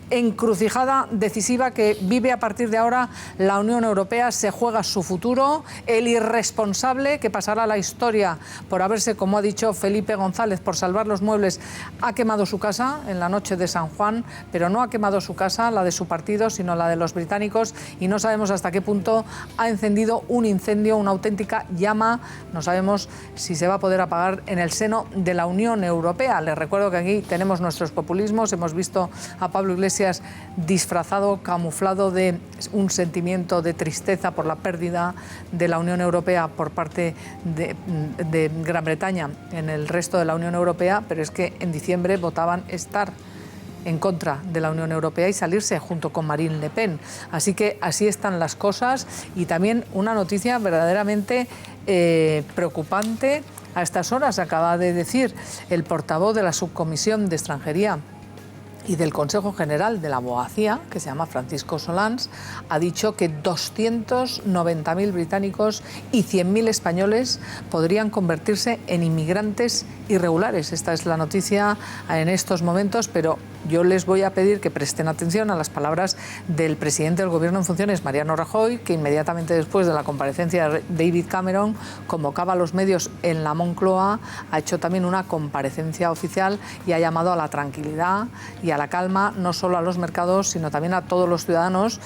encrucijada decisiva que vive a partir de ahora la Unión Europea. Se juega su futuro. El irresponsable que pasará a la historia por haberse, como ha dicho Felipe González, por salvar los muebles, ha quemado su casa en la noche de San Juan, pero no ha quemado su casa, la de su partido, sino la de los británicos, y no sabemos hasta qué punto ha encendido un incendio, una auténtica llama. No sabemos si se va a poder apagar en el seno de la Unión Europea. Les recuerdo que aquí tenemos nuestros populismos. Hemos visto a Pablo Iglesias disfrazado, camuflado de un sentimiento de tristeza por la pérdida de la Unión Europea por parte de Gran Bretaña en el resto de la Unión Europea, pero es que en diciembre votaban estar en contra de la Unión Europea y salirse junto con Marine Le Pen. Así que así están las cosas, y también una noticia verdaderamente preocupante. A estas horas acaba de decir el portavoz de la Subcomisión de Extranjería y del Consejo General de la Abogacía, que se llama Francisco Solans, ha dicho que 290.000 británicos y 100.000 españoles podrían convertirse en inmigrantes irregulares. Esta es la noticia en estos momentos, pero yo les voy a pedir que presten atención a las palabras del presidente del Gobierno en funciones, Mariano Rajoy, que inmediatamente después de la comparecencia de David Cameron convocaba a los medios en la Moncloa, ha hecho también una comparecencia oficial y ha llamado a la tranquilidad y a la calma, no solo a los mercados, sino también a todos los ciudadanos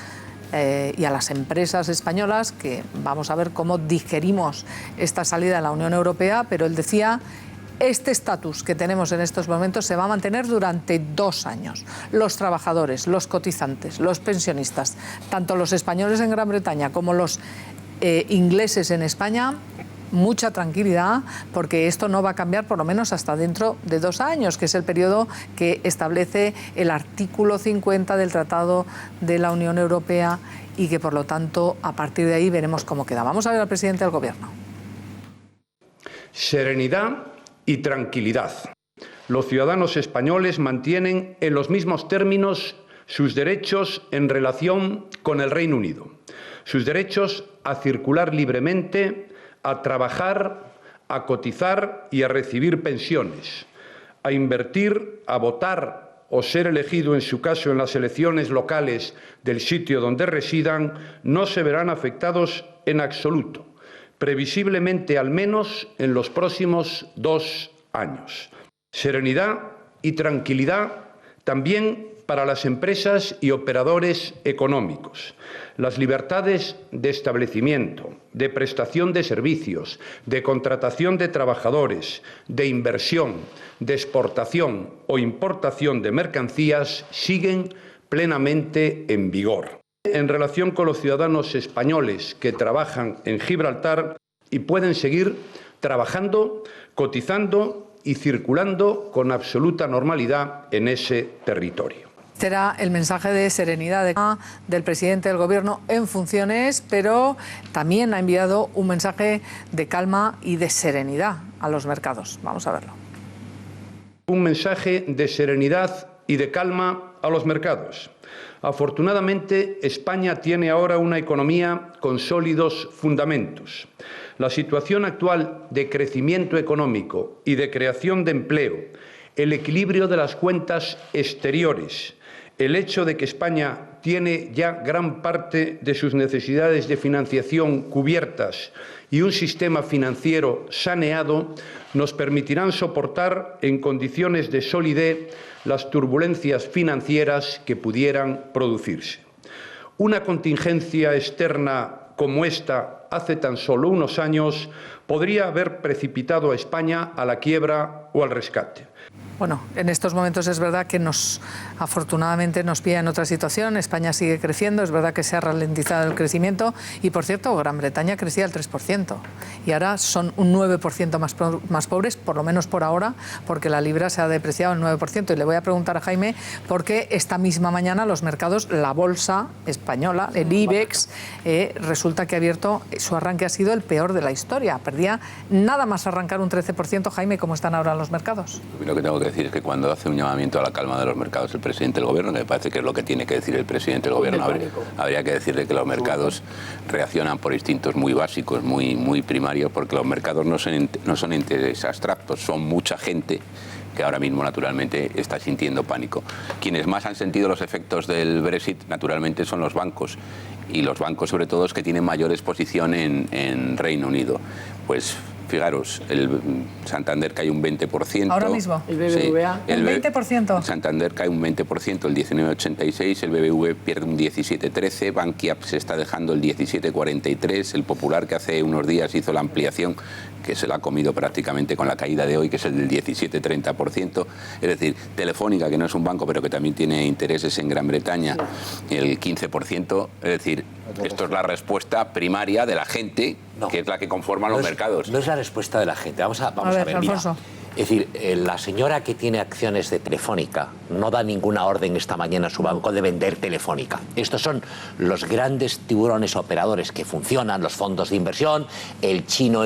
y a las empresas españolas, que vamos a ver cómo digerimos esta salida de la Unión Europea. Pero él decía: este estatus que tenemos en estos momentos se va a mantener durante 2 años. Los trabajadores, los cotizantes, los pensionistas, tanto los españoles en Gran Bretaña como los ingleses en España, mucha tranquilidad, porque esto no va a cambiar por lo menos hasta dentro de 2 años, que es el periodo que establece el artículo 50 del Tratado de la Unión Europea, y que por lo tanto a partir de ahí veremos cómo queda. Vamos a ver al presidente del Gobierno. Serenidad y tranquilidad. Los ciudadanos españoles mantienen en los mismos términos sus derechos en relación con el Reino Unido. Sus derechos a circular libremente, a trabajar, a cotizar y a recibir pensiones, a invertir, a votar o ser elegido, en su caso, en las elecciones locales del sitio donde residan, no se verán afectados en absoluto, previsiblemente al menos en los próximos 2 años. Serenidad y tranquilidad también para las empresas y operadores económicos. Las libertades de establecimiento, de prestación de servicios, de contratación de trabajadores, de inversión, de exportación o importación de mercancías siguen plenamente en vigor. En relación con los ciudadanos españoles que trabajan en Gibraltar y pueden seguir trabajando, cotizando y circulando con absoluta normalidad en ese territorio. Este era el mensaje de serenidad del presidente del Gobierno en funciones, pero también ha enviado un mensaje de calma y de serenidad a los mercados. Vamos a verlo. Un mensaje de serenidad y de calma a los mercados. Afortunadamente, España tiene ahora una economía con sólidos fundamentos. La situación actual de crecimiento económico y de creación de empleo, el equilibrio de las cuentas exteriores, el hecho de que España tiene ya gran parte de sus necesidades de financiación cubiertas y un sistema financiero saneado, nos permitirán soportar en condiciones de solidez las turbulencias financieras que pudieran producirse. Una contingencia externa como esta, hace tan solo unos años, podría haber precipitado a España a la quiebra o al rescate. Bueno, en estos momentos es verdad que afortunadamente nos pilla en otra situación. España sigue creciendo, es verdad que se ha ralentizado el crecimiento y, por cierto, Gran Bretaña crecía al 3% y ahora son un 9% más pobres, por lo menos por ahora, porque la libra se ha depreciado el 9%. Y le voy a preguntar a Jaime por qué esta misma mañana los mercados, la bolsa española, el IBEX, resulta que ha abierto, su arranque ha sido el peor de la historia. Perdía nada más arrancar un 13%. Jaime, ¿cómo están ahora los mercados? Lo que tengo que decir es que cuando hace un llamamiento a la calma de los mercados el presidente del gobierno, que me parece que es lo que tiene que decir el presidente del gobierno, habría que decirle que los mercados reaccionan por instintos muy básicos, muy primarios, porque los mercados no son entes abstractos, son mucha gente que ahora mismo naturalmente está sintiendo pánico. Quienes más han sentido los efectos del Brexit naturalmente son los bancos, y los bancos sobre todo es que tienen mayor exposición en Reino Unido. Pues fijaros, el Santander cae un 20%. Ahora mismo. El BBVA. Sí, un 20%. Santander cae un 20%, el 19,86, el BBV pierde un 17,13, Bankia se está dejando el 17,43, el Popular, que hace unos días hizo la ampliación, que se la ha comido prácticamente con la caída de hoy, que es el del 17,30%. Es decir, Telefónica, que no es un banco, pero que también tiene intereses en Gran Bretaña, el 15%. Es decir, esto es la respuesta primaria de la gente, que es la que conforma los mercados. No es la respuesta de la gente. Vamos a ver, mira. Es decir, la señora que tiene acciones de Telefónica no da ninguna orden esta mañana a su banco de vender Telefónica. Estos son los grandes tiburones operadores que funcionan, los fondos de inversión, el chino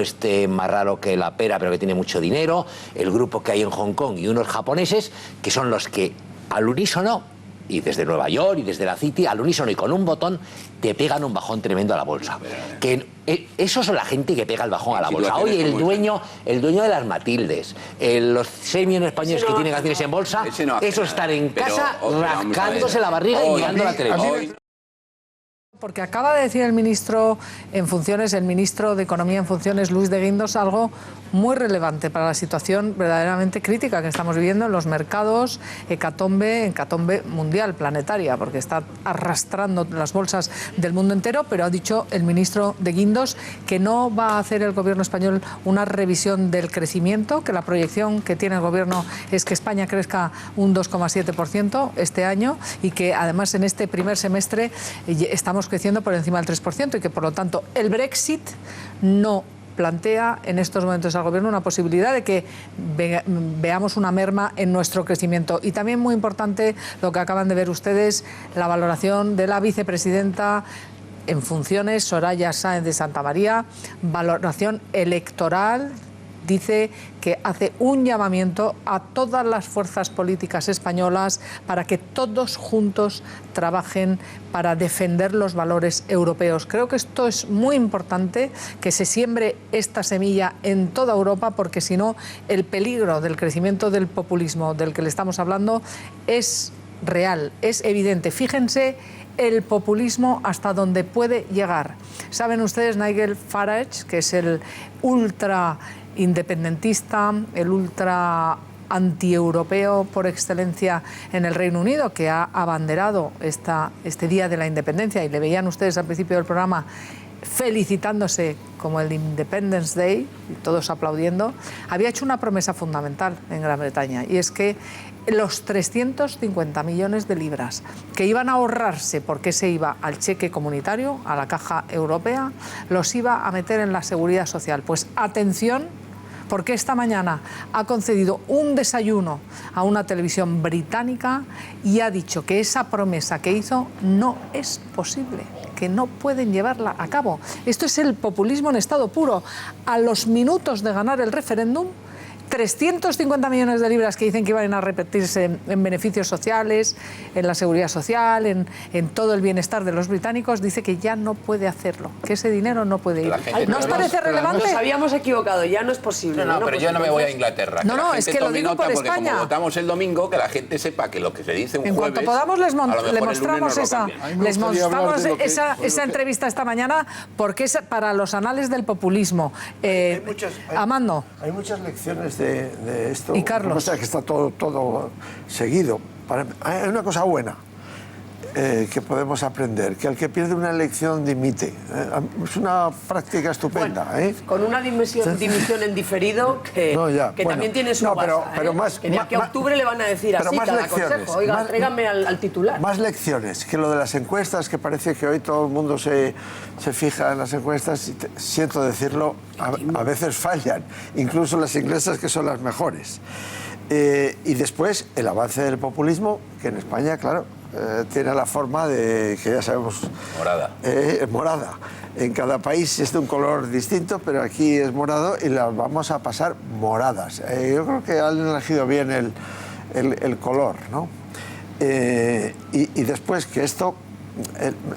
más raro que la pera pero que tiene mucho dinero, el grupo que hay en Hong Kong y unos japoneses que son los que al unísono, y desde Nueva York y desde la City, al unísono y con un botón, te pegan un bajón tremendo a la bolsa. Esos son la gente que pega el bajón a la bolsa. Hoy el dueño de las Matildes, los 6 millones de españoles que tienen acciones en bolsa, esos están en casa rascándose la barriga y mirando la televisión. Porque acaba de decir el ministro en funciones, el ministro de Economía en funciones, Luis de Guindos, algo muy relevante para la situación verdaderamente crítica que estamos viviendo en los mercados, hecatombe mundial, planetaria, porque está arrastrando las bolsas del mundo entero, pero ha dicho el ministro de Guindos que no va a hacer el gobierno español una revisión del crecimiento, que la proyección que tiene el gobierno es que España crezca un 2,7% este año y que además en este primer semestre estamos creciendo por encima del 3% y que por lo tanto el Brexit no plantea en estos momentos al gobierno una posibilidad de que veamos una merma en nuestro crecimiento. Y también muy importante lo que acaban de ver ustedes, la valoración de la vicepresidenta en funciones, Soraya Sáenz de Santamaría, valoración electoral. Dice que hace un llamamiento a todas las fuerzas políticas españolas para que todos juntos trabajen para defender los valores europeos. Creo que esto es muy importante, que se siembre esta semilla en toda Europa, porque si no, el peligro del crecimiento del populismo del que le estamos hablando es real, es evidente. Fíjense el populismo hasta donde puede llegar. Saben ustedes, Nigel Farage, que es el ultra independentista, el ultra antieuropeo por excelencia en el Reino Unido, que ha abanderado este Día de la Independencia, y le veían ustedes al principio del programa felicitándose como el Independence Day, y todos aplaudiendo, había hecho una promesa fundamental en Gran Bretaña, y es que los 350 millones de libras que iban a ahorrarse porque se iba al cheque comunitario, a la caja europea, los iba a meter en la seguridad social. Pues atención, porque esta mañana ha concedido un desayuno a una televisión británica y ha dicho que esa promesa que hizo no es posible, que no pueden llevarla a cabo. Esto es el populismo en estado puro. A los minutos de ganar el referéndum, 350 millones de libras que dicen que iban a repetirse en beneficios sociales, en la seguridad social, en todo el bienestar de los británicos, dice que ya no puede hacerlo, que ese dinero no puede ir. ¿No os parece relevante? Nos habíamos equivocado, ya no es posible. No, pero yo no me voy a Inglaterra. No, es que lo digo por España. Como votamos el domingo, que la gente sepa que lo que se dice un jueves... En cuanto podamos les mostramos esa entrevista esta mañana, porque es para los anales del populismo. Amando. Hay muchas lecciones de esto. Y Carlos. O sea, que está todo seguido. Hay una cosa buena. que podemos aprender, que el que pierde una elección dimite. Es una práctica estupenda. Bueno, con una dimisión en diferido que, también tiene su base. Que a octubre le van a decir así, cada consejo. Oiga, tráigame al titular. Más lecciones que lo de las encuestas, que parece que hoy todo el mundo se fija en las encuestas, y siento decirlo, a veces fallan, incluso las inglesas, que son las mejores. Y después el avance del populismo, que en España, claro, tiene la forma de, que ya sabemos... Morada. Morada. En cada país es de un color distinto, pero aquí es morado y las vamos a pasar moradas. Yo creo que han elegido bien el color, ¿no? Y después que esto...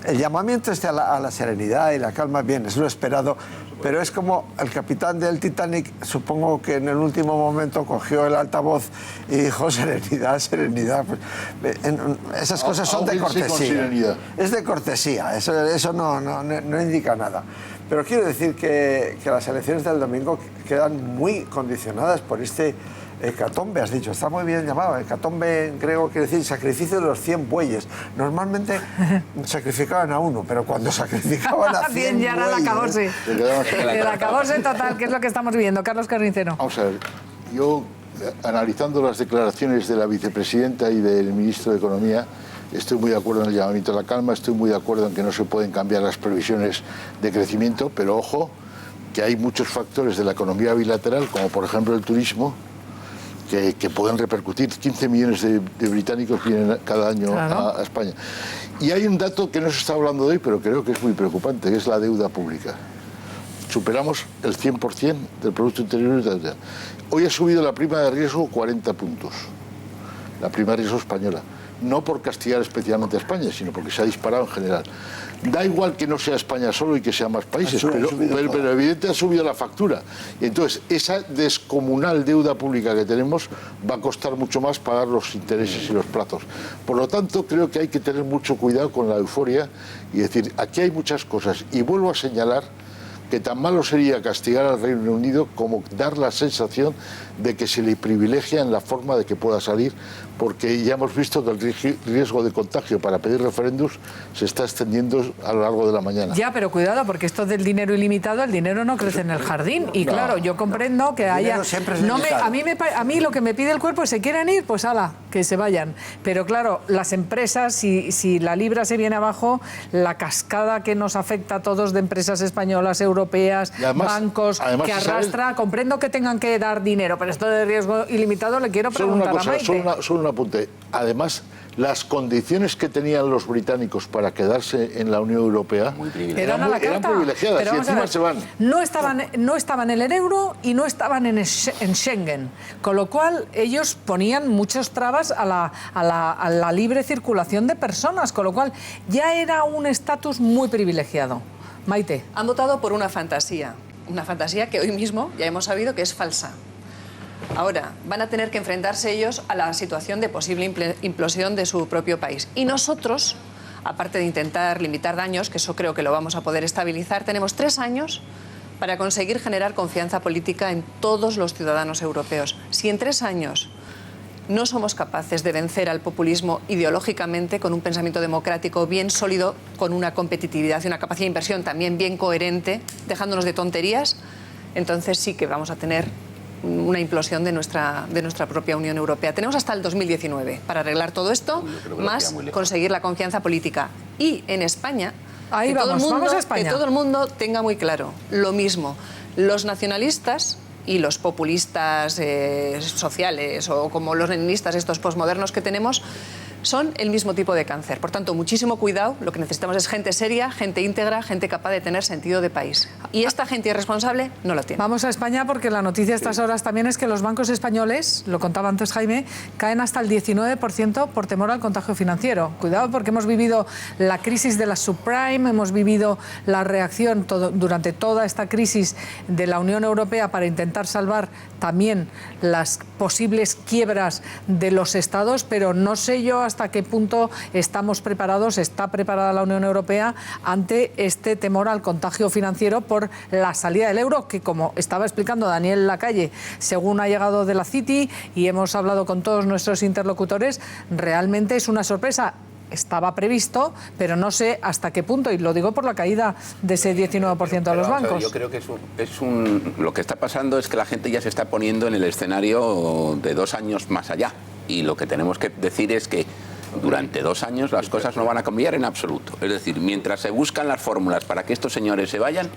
El llamamiento a la serenidad y la calma, bien, es lo esperado, pero es como el capitán del Titanic, supongo que en el último momento cogió el altavoz y dijo serenidad, serenidad. Pues, esas cosas son de cortesía. Es de cortesía, eso no indica nada. Pero quiero decir que las elecciones del domingo quedan muy condicionadas por este hecatombe, has dicho, está muy bien llamado. Hecatombe en griego quiere decir sacrificio de los 100 bueyes. Normalmente sacrificaban a uno, pero cuando sacrificaban a 100 bien, ya era bueyes... El acabose total, que es lo que estamos viviendo. Carlos Carnicero. Vamos a ver, yo, analizando las declaraciones de la vicepresidenta y del ministro de Economía, estoy muy de acuerdo en el llamamiento a la calma, estoy muy de acuerdo en que no se pueden cambiar las previsiones de crecimiento, pero ojo, que hay muchos factores de la economía bilateral, como por ejemplo el turismo, que pueden repercutir. 15 millones de británicos vienen cada año a España. Y hay un dato que no se está hablando de hoy, pero creo que es muy preocupante, que es la deuda pública. Superamos el 100% del Producto Interior Bruto. Hoy ha subido la prima de riesgo 40 puntos, la prima de riesgo española. No por castigar especialmente a España, sino porque se ha disparado en general. Da igual que no sea España solo y que sean más países, pero evidentemente ha subido la factura. Y entonces, esa descomunal deuda pública que tenemos va a costar mucho más pagar los intereses y los plazos. Por lo tanto, creo que hay que tener mucho cuidado con la euforia y decir, aquí hay muchas cosas. Y vuelvo a señalar que tan malo sería castigar al Reino Unido como dar la sensación de que se le privilegia en la forma de que pueda salir, porque ya hemos visto que el riesgo de contagio para pedir referéndums se está extendiendo a lo largo de la mañana. Ya, pero cuidado, porque esto del dinero ilimitado, el dinero no crece en el jardín. Y claro, yo comprendo que haya... A mí lo que me pide el cuerpo es, ¿se quieren ir? Pues ala, que se vayan. Pero claro, las empresas, si la libra se viene abajo, la cascada que nos afecta a todos de empresas españolas, europeas, además, bancos, que arrastra, comprendo que tengan que dar dinero, pero esto de riesgo ilimitado le quiero preguntar a Maite. Solo un apunte. Además, las condiciones que tenían los británicos para quedarse en la Unión Europea eran privilegiadas, y encima se van. No estaban en el euro y no estaban en Schengen, con lo cual ellos ponían muchas trabas a la libre circulación de personas, con lo cual ya era un estatus muy privilegiado. Maite. Han votado por una fantasía que hoy mismo ya hemos sabido que es falsa. Ahora, van a tener que enfrentarse ellos a la situación de posible implosión de su propio país. Y nosotros, aparte de intentar limitar daños, que eso creo que lo vamos a poder estabilizar, tenemos 3 años para conseguir generar confianza política en todos los ciudadanos europeos. Si en 3 años no somos capaces de vencer al populismo ideológicamente, con un pensamiento democrático bien sólido, con una competitividad y una capacidad de inversión también bien coherente, dejándonos de tonterías, entonces sí que vamos a tener una implosión de nuestra propia Unión Europea. Tenemos hasta el 2019 para arreglar todo esto, más conseguir la confianza política. Y en España, que todo el mundo tenga muy claro lo mismo. Los nacionalistas y los populistas sociales, o como los leninistas estos posmodernos que tenemos, son el mismo tipo de cáncer. Por tanto, muchísimo cuidado. Lo que necesitamos es gente seria, gente íntegra, gente capaz de tener sentido de país. Y esta gente irresponsable no lo tiene. Vamos a España, porque la noticia a estas horas también es que los bancos españoles, lo contaba antes Jaime, caen hasta el 19% por temor al contagio financiero. Cuidado, porque hemos vivido la crisis de la subprime, hemos vivido la reacción durante toda esta crisis de la Unión Europea para intentar salvar también las posibles quiebras de los estados, pero no sé yo hasta qué punto estamos preparados, está preparada la Unión Europea ante este temor al contagio financiero por la salida del euro, que, como estaba explicando Daniel Lacalle, según ha llegado de la Citi y hemos hablado con todos nuestros interlocutores, realmente es una sorpresa. estaba previsto, pero no sé hasta qué punto, y lo digo por la caída de ese 19% de los bancos. Yo creo que lo que está pasando es que la gente ya se está poniendo en el escenario de 2 años más allá, y lo que tenemos que decir es que durante 2 años las cosas no van a cambiar en absoluto. Es decir, mientras se buscan las fórmulas para que estos señores se vayan,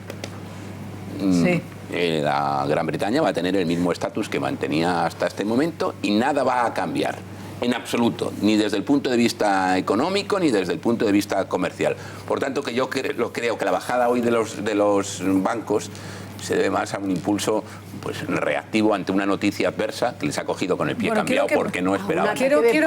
la Gran Bretaña va a tener el mismo estatus que mantenía hasta este momento y nada va a cambiar en absoluto, ni desde el punto de vista económico ni desde el punto de vista comercial. Por tanto, que yo creo que la bajada hoy de los bancos se debe más a un impulso pues reactivo ante una noticia adversa que les ha cogido con el pie cambiado porque no esperaban. Quiero que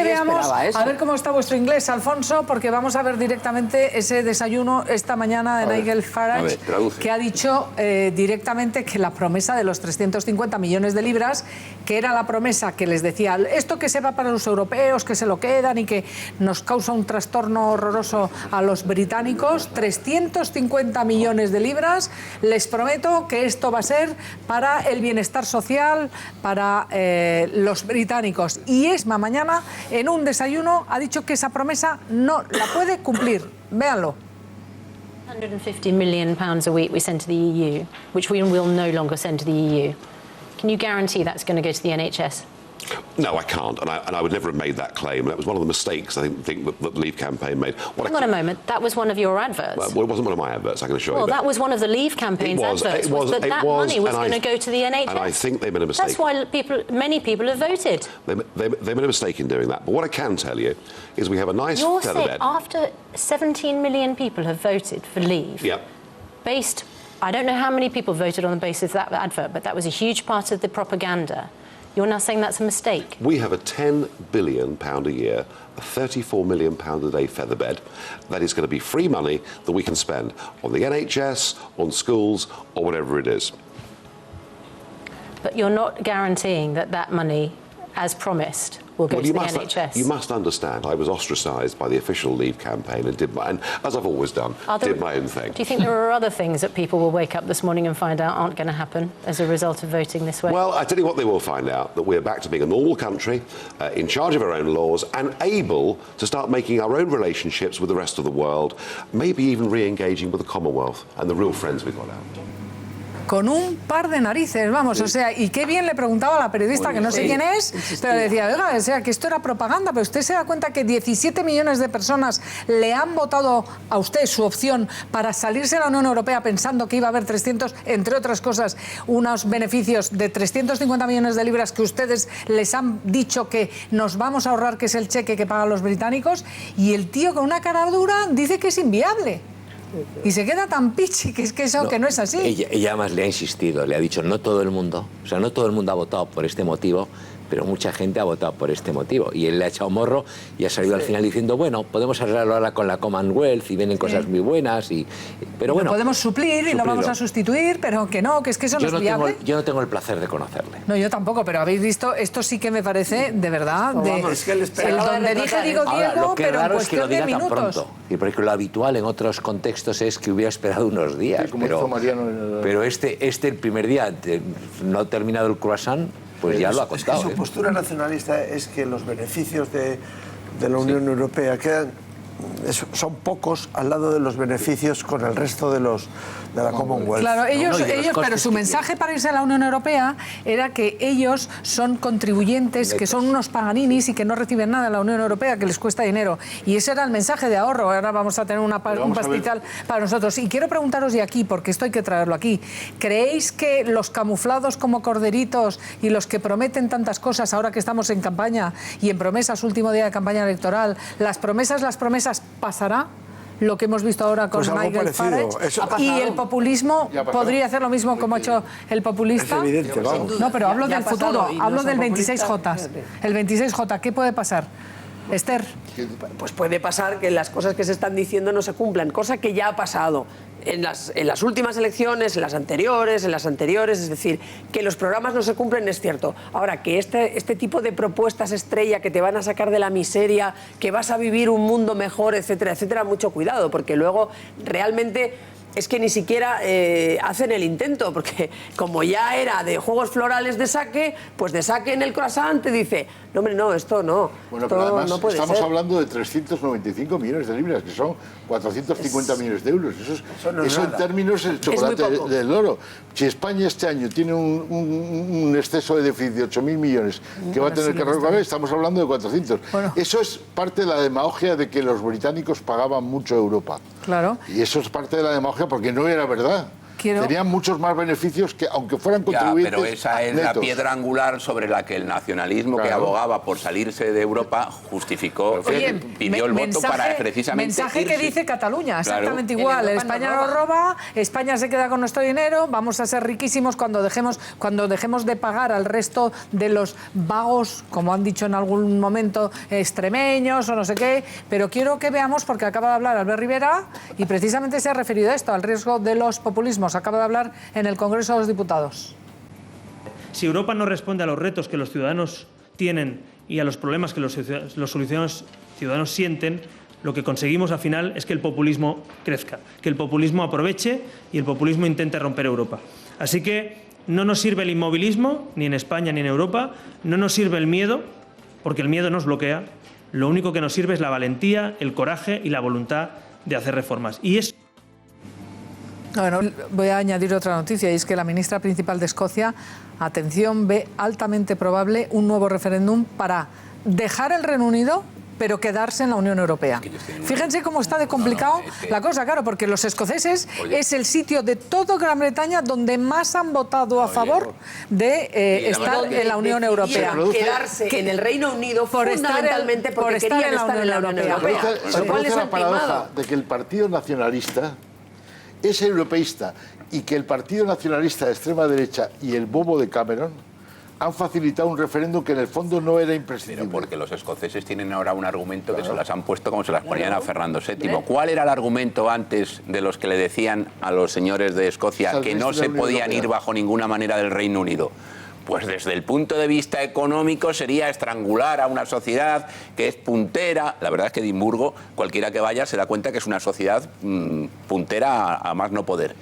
veamos, a ver cómo está vuestro inglés, Alfonso, porque vamos a ver directamente ese desayuno esta mañana de Nigel Farage, que ha dicho directamente que la promesa de los 350 millones de libras, que era la promesa que les decía, esto que se va para los europeos, que se lo quedan y que nos causa un trastorno horroroso a los británicos, 350 millones de libras, les prometo que esto va a ser para el bienestar social, para los británicos. Y Esma mañana, en un desayuno, ha dicho que esa promesa no la puede cumplir. Véanlo. £150 million a week we send to the EU, which we will no longer send to the EU. Can you guarantee that's going to go to the NHS? No, I can't, and I would never have made that claim. That was one of the mistakes I think that the Leave campaign made. Hang on a moment, that was one of your adverts. Well, it wasn't one of my adverts, I can assure you. Well, that was one of the Leave campaign's adverts. That money was going to go to the NHS. And I think they made a mistake. That's why many people have voted. They made a mistake in doing that. But what I can tell you is we have a nice feather bed. After 17 million people have voted for Leave, based, I don't know how many people voted on the basis of that advert, but that was a huge part of the propaganda. You're now saying that's a mistake? We have a £10 billion a year, a £34 million a day featherbed that is going to be free money that we can spend on the NHS, on schools, or whatever it is. But you're not guaranteeing that that money, as promised, will go to the NHS. You must understand, I was ostracised by the official Leave campaign and as I've always done, did my own thing. Do you think there are other things that people will wake up this morning and find out aren't going to happen as a result of voting this way? Well, I tell you what they will find out, that we're back to being a normal country, in charge of our own laws and able to start making our own relationships with the rest of the world, maybe even re-engaging with the Commonwealth and the real friends we've got out. Con un par de narices, vamos, o sea, y qué bien le preguntaba a la periodista, que no sé quién es, pero decía, oiga, o sea, que esto era propaganda, pero usted se da cuenta que 17 millones de personas le han votado a usted su opción para salirse de la Unión Europea pensando que iba a haber 300, entre otras cosas, unos beneficios de 350 millones de libras que ustedes les han dicho que nos vamos a ahorrar, que es el cheque que pagan los británicos, y el tío con una cara dura dice que es inviable. Y se queda tan pichi que es que eso no, que no es así. Ella además le ha insistido, le ha dicho no todo el mundo, o sea, no todo el mundo ha votado por este motivo, pero mucha gente ha votado por este motivo. Y él le ha echado morro y ha salido al final diciendo, bueno, podemos arreglarlo ahora con la Commonwealth y vienen cosas muy buenas, pero bueno... Lo podemos suplir y lo vamos a sustituir, pero que no, que es que eso no es viable. Yo no tengo el placer de conocerle. No, yo tampoco, pero habéis visto, esto sí que me parece, de verdad, es que el donde dije digo ahora, Diego, lo que pero raro en es que lo cuestión de diga tan minutos. Pronto. Y porque lo habitual en otros contextos es que hubiera esperado unos días, sí, como hizo Mariano pero este el primer día no ha terminado el croissant, pues ya lo ha contado. Es que su postura nacionalista es que los beneficios de la Unión Europea son pocos al lado de los beneficios con el resto de la Commonwealth. Claro, ellos pero su mensaje para irse a la Unión Europea era que ellos son contribuyentes, que son unos paganinis y que no reciben nada de la Unión Europea, que les cuesta dinero. Y ese era el mensaje de ahorro. Ahora vamos a tener un pastizal para nosotros. Y quiero preguntaros de aquí, porque esto hay que traerlo aquí. ¿Creéis que los camuflados como corderitos y los que prometen tantas cosas ahora que estamos en campaña y en promesas, último día de campaña electoral, las promesas, pasará? Lo que hemos visto ahora con Nigel Farage, y el populismo podría hacer lo mismo como ha hecho el populista. Es evidente, vamos. No, pero hablo del futuro, hablo del 26J. El 26J, ¿qué puede pasar? Esther. Pues puede pasar que las cosas que se están diciendo no se cumplan, cosa que ya ha pasado en las últimas elecciones, en las anteriores, es decir, que los programas no se cumplen es cierto. Ahora, que este tipo de propuestas estrella que te van a sacar de la miseria, que vas a vivir un mundo mejor, etcétera, etcétera, mucho cuidado, porque luego realmente es que ni siquiera hacen el intento, porque como ya era de juegos florales de saque, pues de saque en el croissant te dice, no, hombre, no, esto no. Bueno, esto pero además no puede estamos ser. hablando de 395 millones de libras, que son 450 millones de euros. Eso en términos el chocolate del oro. Si España este año tiene un exceso de déficit de 8.000 millones que va a tener que recuperar, estamos hablando de 400. Bueno. Eso es parte de la demagogia de que los británicos pagaban mucho a Europa. Claro. Y eso es parte de la demagogia porque no era verdad. Quiero... Tenían muchos más beneficios que, aunque fueran contribuyentes. Pero esa es netos. la piedra angular sobre la que el nacionalismo que abogaba por salirse de Europa justificó, pidió el voto para precisamente mensaje irse. que dice Cataluña, exactamente Claro. igual. España nos roba, España se queda con nuestro dinero, vamos a ser riquísimos cuando dejemos de pagar al resto de los vagos, como han dicho en algún momento, extremeños o no sé qué. Pero quiero que veamos, porque acaba de hablar Albert Rivera y precisamente se ha referido a esto, al riesgo de los populismos. Acaba de hablar en el Congreso de los Diputados. Si Europa no responde a los retos que los ciudadanos tienen y a los problemas que los ciudadanos sienten, lo que conseguimos al final es que el populismo crezca, que el populismo aproveche y el populismo intente romper Europa. Así que no nos sirve el inmovilismo, ni en España ni en Europa, no nos sirve el miedo, porque el miedo nos bloquea. Lo único que nos sirve es la valentía, el coraje y la voluntad de hacer reformas. Y es... Bueno, voy a añadir otra noticia, y es que la ministra principal de Escocia, atención, ve altamente probable un nuevo referéndum para dejar el Reino Unido, pero quedarse en la Unión Europea. Fíjense cómo está de complicado la cosa, claro, porque los escoceses es el sitio de toda Gran Bretaña donde más han votado a favor de estar en la Unión Europea. Quedarse en el Reino Unido fundamentalmente porque querían estar en la Unión Europea. Se produce la paradoja de que el Partido Nacionalista es europeísta y que el Partido Nacionalista de extrema derecha y el bobo de Cameron han facilitado un referéndum que en el fondo no era imprescindible. Pero porque los escoceses tienen ahora un argumento que se las han puesto como se las ponían a Fernando VII. ¿Cuál era el argumento antes de los que le decían a los señores de Escocia que no se podían ir bajo ninguna manera del Reino Unido? Pues desde el punto de vista económico sería estrangular a una sociedad que es puntera. La verdad es que Edimburgo, cualquiera que vaya, se da cuenta que es una sociedad puntera a más no poder.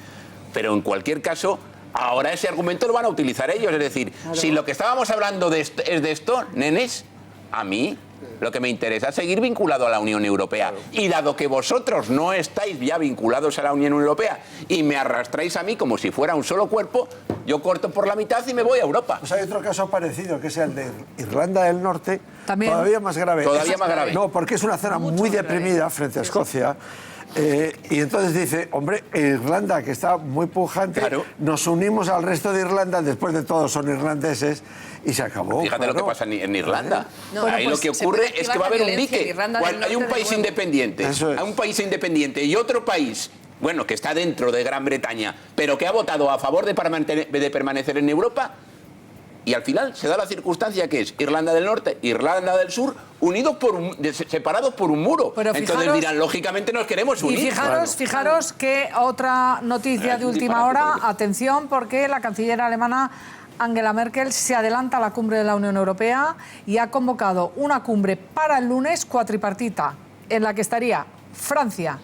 Pero en cualquier caso, ahora ese argumento lo van a utilizar ellos. Es decir, si lo que estábamos hablando es de esto, nenes, a mí lo que me interesa es seguir vinculado a la Unión Europea. Y dado que vosotros no estáis ya vinculados a la Unión Europea y me arrastráis a mí como si fuera un solo cuerpo, yo corto por la mitad y me voy a Europa. Pues hay otro caso parecido, que es el de Irlanda del Norte, ¿también? Todavía más grave. Todavía más grave. No, porque es una zona muy deprimida frente a Escocia. Y entonces dice, hombre, Irlanda, que está muy pujante, nos unimos al resto de Irlanda, después de todo son irlandeses, y se acabó. Fíjate lo que pasa en Irlanda. Ahí pues lo que ocurre es que va a haber un dique. Hay un país independiente, hay un país independiente y otro país, bueno, que está dentro de Gran Bretaña, pero que ha votado a favor de permanecer en Europa. Y al final se da la circunstancia que es Irlanda del Norte, Irlanda del Sur, unidos separados por un muro. Pero entonces dirán, lógicamente nos queremos unir. Y fijaros que otra noticia de última hora, atención, porque la canciller alemana Angela Merkel se adelanta a la cumbre de la Unión Europea y ha convocado una cumbre para el lunes cuatripartita, en la que estaría Francia,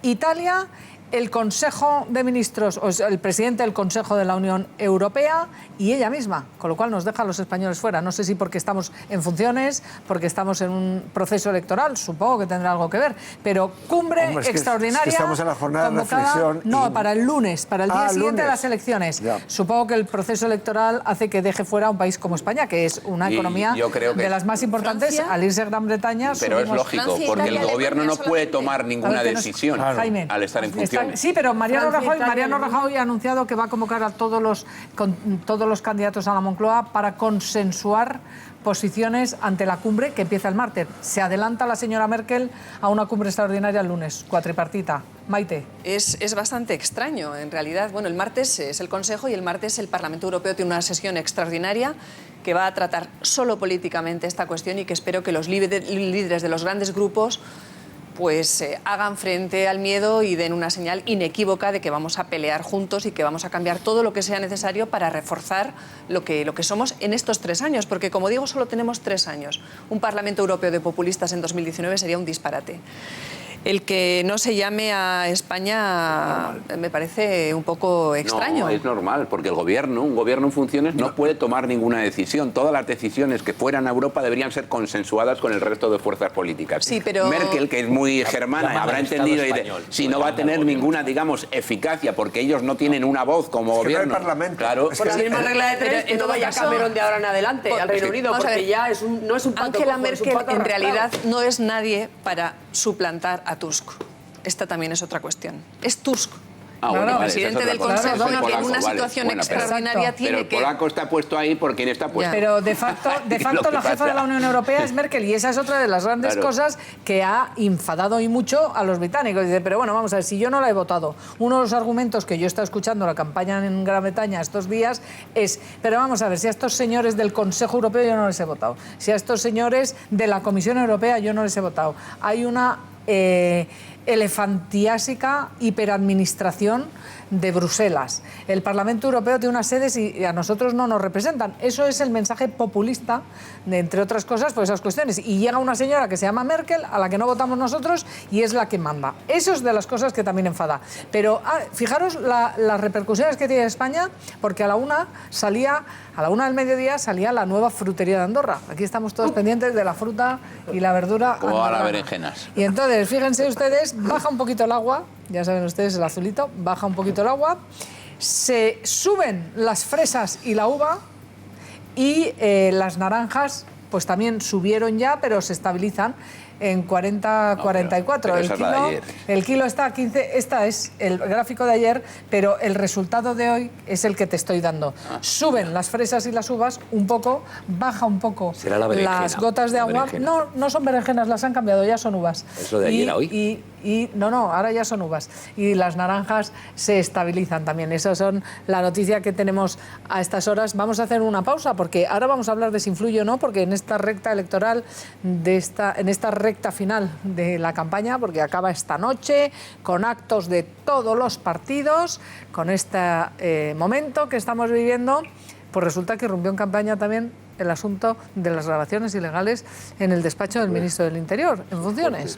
Italia, el Consejo de Ministros, o el presidente del Consejo de la Unión Europea y ella misma, con lo cual nos deja a los españoles fuera. No sé si porque estamos en funciones, porque estamos en un proceso electoral, supongo que tendrá algo que ver, pero cumbre extraordinaria. Es que estamos en la jornada de reflexión. No, para el lunes, para el día siguiente de las elecciones. Ya. Supongo que el proceso electoral hace que deje fuera a un país como España, que es una economía de las más importantes. Francia, al irse Gran Bretaña. Pero es lógico, porque el gobierno no puede tomar ninguna decisión al estar en funciones. Sí, pero Mariano Rajoy ha anunciado que va a convocar a todos los candidatos a la Moncloa para consensuar posiciones ante la cumbre que empieza el martes. Se adelanta la señora Merkel a una cumbre extraordinaria el lunes, cuatripartita. Maite. Es bastante extraño, en realidad. Bueno, el martes es el Consejo y el martes el Parlamento Europeo tiene una sesión extraordinaria que va a tratar solo políticamente esta cuestión y que espero que los líderes de los grandes grupos pues hagan frente al miedo y den una señal inequívoca de que vamos a pelear juntos y que vamos a cambiar todo lo que sea necesario para reforzar lo que somos en estos 3 años, porque como digo, solo tenemos 3 años. Un Parlamento Europeo de populistas en 2019 sería un disparate. El que no se llame a España me parece un poco extraño. No, es normal, porque un gobierno en funciones no puede tomar ninguna decisión. Todas las decisiones que fueran a Europa deberían ser consensuadas con el resto de fuerzas políticas. Sí, pero... Merkel, que es muy germana, habrá entendido si no va a tener ninguna, digamos, eficacia, porque ellos no tienen una voz como gobierno. No hay parlamento. Claro. Por la misma regla de tres, que no vaya Cameron de ahora en adelante al Reino Unido, porque ya no es un pato Angela cojo, Merkel es un pato en arrastrado. realidad no es nadie para suplantar a Tusk. Esta también es otra cuestión. Es Tusk. Bueno, presidente del Consejo, que en una situación extraordinaria tiene pero el polaco está puesto ahí por quien está puesto. Pero de facto la jefa de la Unión Europea es Merkel, y esa es otra de las grandes cosas que ha enfadado y mucho a los británicos. Dice, pero bueno, vamos a ver, si yo no la he votado, uno de los argumentos que yo he estado escuchando en la campaña en Gran Bretaña estos días es, pero vamos a ver, si a estos señores del Consejo Europeo yo no les he votado, si a estos señores de la Comisión Europea yo no les he votado, hay una elefantiásica hiperadministración de Bruselas. El Parlamento Europeo tiene unas sedes y a nosotros no nos representan. Eso es el mensaje populista, de, entre otras cosas, por esas cuestiones. Y llega una señora que se llama Merkel, a la que no votamos nosotros, y es la que manda. Eso es de las cosas que también enfada. Pero fijaros las repercusiones que tiene España, porque a la una del mediodía salía la nueva frutería de Andorra. Aquí estamos todos pendientes de la fruta y la verdura. Como a las berenjenas. Y entonces, fíjense ustedes, baja un poquito el agua, ya saben ustedes el azulito, baja un poquito el agua, se suben las fresas y la uva, y las naranjas pues también subieron ya, pero se estabilizan en 40, 44. El kilo está a 15. Esta es el gráfico de ayer, pero el resultado de hoy es el que te estoy dando. Suben las fresas y las uvas un poco, baja un poco las gotas de agua. No son berenjenas, las han cambiado, ya son uvas. ¿Eso de ayer a hoy? No, ahora ya son uvas. Y las naranjas se estabilizan también. Esas son la noticia que tenemos a estas horas. Vamos a hacer una pausa, porque ahora vamos a hablar de si influye o no, porque en esta recta electoral, en esta recta final de la campaña, porque acaba esta noche, con actos de todos los partidos, con este momento que estamos viviendo, pues resulta que irrumpió en campaña también el asunto de las grabaciones ilegales en el despacho del ministro del Interior, en funciones.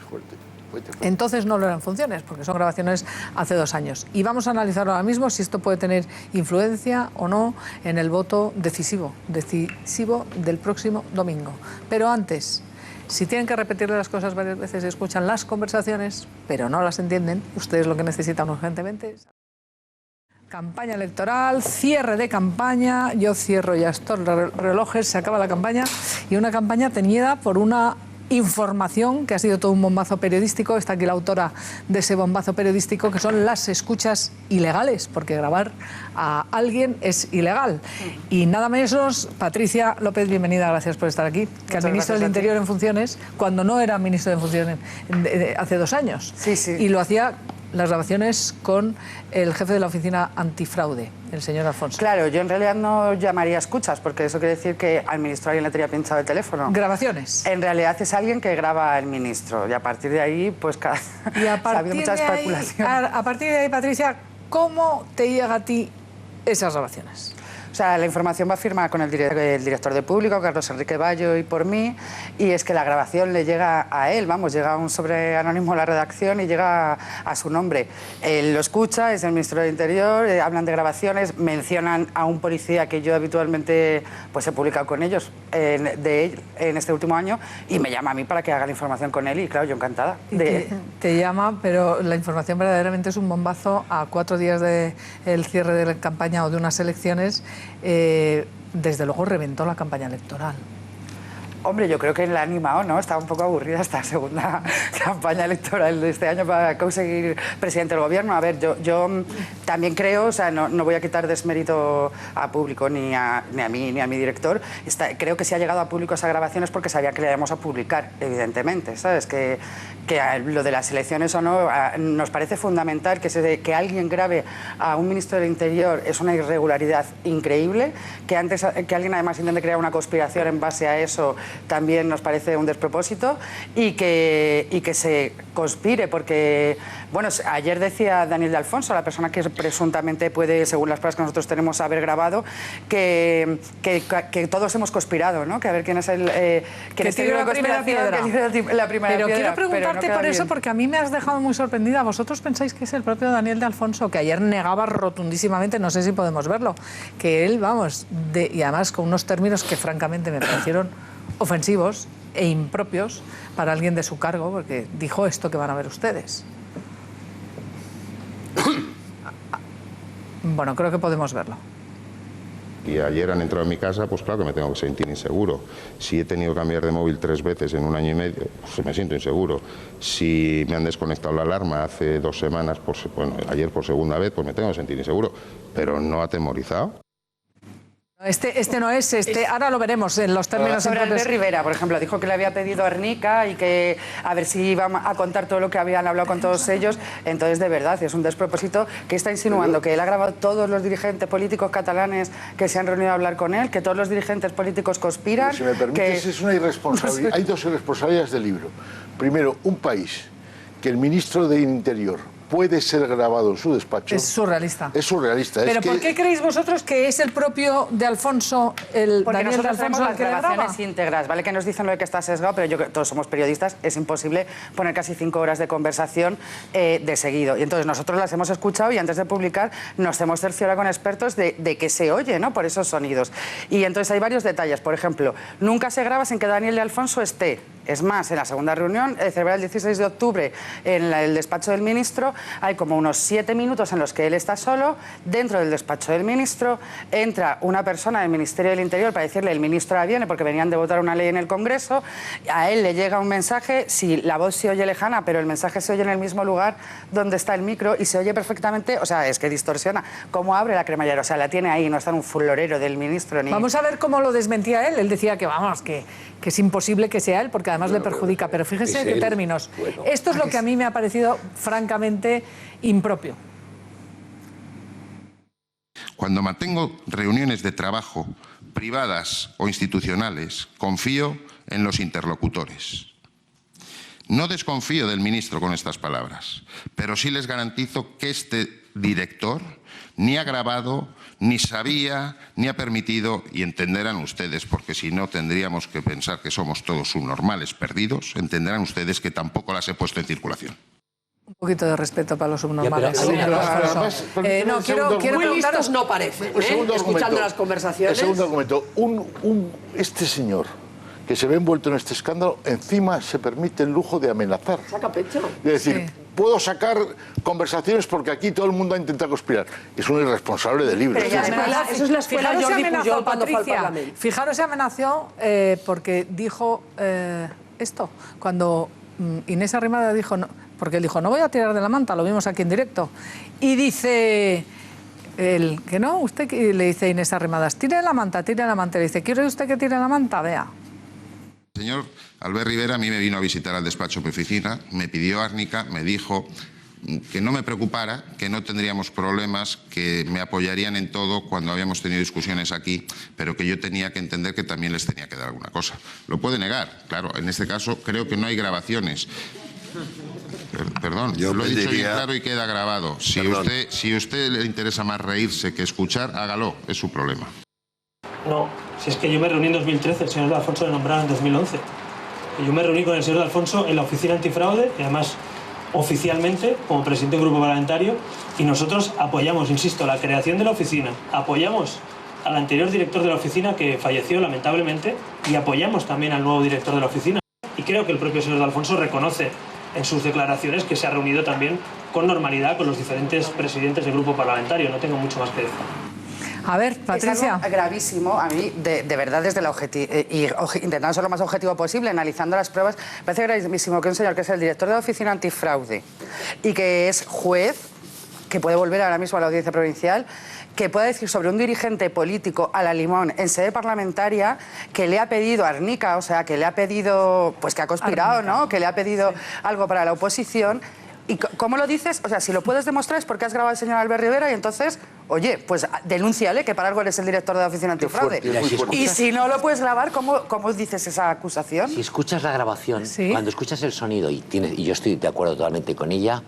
Entonces no lo eran funciones, porque son grabaciones hace 2 años. Y vamos a analizar ahora mismo si esto puede tener influencia o no en el voto decisivo del próximo domingo. Pero antes, si tienen que repetirle las cosas varias veces, escuchan las conversaciones, pero no las entienden, ustedes lo que necesitan urgentemente es... Campaña electoral, cierre de campaña, yo cierro ya estos relojes, se acaba la campaña, y una campaña teñida por una información que ha sido todo un bombazo periodístico. Está aquí la autora de ese bombazo periodístico, que son las escuchas ilegales, porque grabar a alguien es ilegal. Y nada menos, Patricia López, bienvenida, gracias por estar aquí. Que al ministro del Interior en funciones, cuando no era ministro de funciones hace 2 años, y lo hacía las grabaciones con el jefe de la oficina antifraude, el señor Alfonso. Claro, yo en realidad no llamaría escuchas, porque eso quiere decir que al ministro alguien le tenía pinchado el teléfono. ¿Grabaciones? En realidad es alguien que graba al ministro, y a partir de ahí, pues ha habido mucha especulación. A partir de ahí, Patricia, ¿cómo te llega a ti esas grabaciones? O sea, la información va firmada con el director de público, Carlos Enrique Bayo, y por mí, y es que la grabación le llega a él, llega un sobre anónimo a la redacción y llega a su nombre. Él lo escucha, es el ministro del Interior, hablan de grabaciones, mencionan a un policía que yo habitualmente pues he publicado con ellos de él en este último año, y me llama a mí para que haga la información con él, y claro, yo encantada. Te llama, pero la información verdaderamente es un bombazo a 4 días del cierre de la campaña o de unas elecciones. Desde luego reventó la campaña electoral. Hombre, yo creo que la ha animado, ¿no? Estaba un poco aburrida esta segunda campaña electoral de este año para conseguir presidente del gobierno. A ver, yo también creo, o sea, no voy a quitar desmérito a público ni a mí ni a mi director. Creo que si ha llegado a público esas grabaciones porque sabía que le íbamos a publicar, evidentemente, ¿sabes? Que lo de las elecciones o no, nos parece fundamental que alguien grabe a un ministro del Interior es una irregularidad increíble, que alguien además intente crear una conspiración en base a eso también nos parece un despropósito, y que se conspire, porque, bueno, ayer decía Daniel de Alfonso, la persona que presuntamente puede, según las pruebas que nosotros tenemos, haber grabado, que todos hemos conspirado, ¿no? Que a ver quién es el que tire la primera piedra. Pero quiero preguntarte por eso, porque a mí me has dejado muy sorprendida. ¿Vosotros pensáis que es el propio Daniel de Alfonso, que ayer negaba rotundísimamente, no sé si podemos verlo, que él, vamos, y además con unos términos que francamente me parecieron ofensivos e impropios para alguien de su cargo, porque dijo esto que van a ver ustedes? Bueno, creo que podemos verlo. Y ayer han entrado en mi casa, pues claro que me tengo que sentir inseguro. Si he tenido que cambiar de móvil 3 veces en un año y medio, pues me siento inseguro. Si me han desconectado la alarma hace 2 semanas, bueno, ayer por segunda vez, pues me tengo que sentir inseguro, pero no atemorizado. Este no es, ahora lo veremos en los términos. Sobre Albert Rivera, por ejemplo, dijo que le había pedido a Arnica y que a ver si iba a contar todo lo que habían hablado con todos ellos. Entonces, de verdad, es un despropósito que está insinuando que él ha grabado todos los dirigentes políticos catalanes que se han reunido a hablar con él, que todos los dirigentes políticos conspiran. Pero si me permites, es una irresponsabilidad. Hay 2 irresponsabilidades del libro. Primero, un país que el ministro de Interior puede ser grabado en su despacho. Es surrealista. Es surrealista. ¿Pero por qué creéis vosotros que es el propio de Alfonso, el porque Daniel de Alfonso, las el que le graba? grabaciones íntegras, ¿vale? Que nos dicen lo de que está sesgado, pero yo creo que todos somos periodistas, es imposible poner casi 5 horas de conversación de seguido. Y entonces nosotros las hemos escuchado y antes de publicar nos hemos cerciorado con expertos de que se oye, ¿no? Por esos sonidos. Y entonces hay varios detalles. Por ejemplo, nunca se graba sin que Daniel de Alfonso esté. Es más, en la segunda reunión, celebrada el 16 de octubre en el despacho del ministro, hay como unos 7 minutos en los que él está solo. Dentro del despacho del ministro entra una persona del Ministerio del Interior para decirle el ministro viene porque venían de votar una ley en el Congreso. A él le llega un mensaje, si la voz se oye lejana, pero el mensaje se oye en el mismo lugar donde está el micro y se oye perfectamente, o sea, es que distorsiona. ¿Cómo abre la cremallera? O sea, la tiene ahí, no está en un florero del ministro ni... Vamos a ver cómo lo desmentía él. Él decía que, vamos, que es imposible que sea él, porque además le perjudica. Pero fíjese qué términos. Bueno, esto es lo que a mí me ha parecido francamente impropio. Cuando mantengo reuniones de trabajo privadas o institucionales, confío en los interlocutores. No desconfío del ministro con estas palabras, pero sí les garantizo que este director ni ha grabado, ni sabía, ni ha permitido, y entenderán ustedes, porque si no tendríamos que pensar que somos todos subnormales perdidos, entenderán ustedes que tampoco las he puesto en circulación. Un poquito de respeto para los subnormales. Quiero preguntaros, no parece, escuchando las conversaciones. El segundo argumento, este señor que se ve envuelto en este escándalo, encima se permite el lujo de amenazar. Saca pecho. Es decir, puedo sacar conversaciones porque aquí todo el mundo ha intentado conspirar. Es un irresponsable de libros. Eso es la escuela de Jordi Pujol cuando fue al Parlamento. Fijaros, se amenazó porque dijo esto, cuando Inés Arrimada dijo, no, porque él dijo, no voy a tirar de la manta, lo vimos aquí en directo, y dice... El que no, usted le dice a Inés Arrimadas, tire la manta, le dice, ¿quiere usted que tire la manta? Vea. El señor Albert Rivera a mí me vino a visitar al despacho de mi oficina, me pidió árnica, me dijo que no me preocupara, que no tendríamos problemas, que me apoyarían en todo cuando habíamos tenido discusiones aquí, pero que yo tenía que entender que también les tenía que dar alguna cosa. Lo puede negar, claro, en este caso creo que no hay grabaciones. Perdón, yo lo he dicho bien claro y queda grabado. Si a usted le interesa más reírse que escuchar, hágalo, es su problema. No, si es que yo me reuní en 2013, el señor de Alfonso le nombraron en 2011. Y yo me reuní con el señor de Alfonso en la oficina antifraude, y además oficialmente, como presidente del grupo parlamentario, y nosotros apoyamos, insisto, la creación de la oficina, apoyamos al anterior director de la oficina que falleció lamentablemente, y apoyamos también al nuevo director de la oficina. Y creo que el propio señor de Alfonso reconoce en sus declaraciones que se ha reunido también con normalidad con los diferentes presidentes del grupo parlamentario. No tengo mucho más que decir. A ver, Patricia. Es algo gravísimo, a mí, de verdad, desde la intentando ser lo más objetivo posible, analizando las pruebas, me parece gravísimo que un señor que es el director de la Oficina Antifraude y que es juez, que puede volver ahora mismo a la audiencia provincial, que pueda decir sobre un dirigente político a la limón en sede parlamentaria que le ha pedido Arnica, o sea, que le ha pedido, pues que ha conspirado, ¿no? Que le ha pedido algo para la oposición. ¿Y cómo lo dices? O sea, si lo puedes demostrar es porque has grabado al señor Albert Rivera y entonces, oye, pues denúnciale, que para algo eres el director de la Oficina Antifraude. Y si no lo puedes grabar, ¿cómo dices esa acusación? Si escuchas la grabación, cuando escuchas el sonido, y yo estoy de acuerdo totalmente con ella,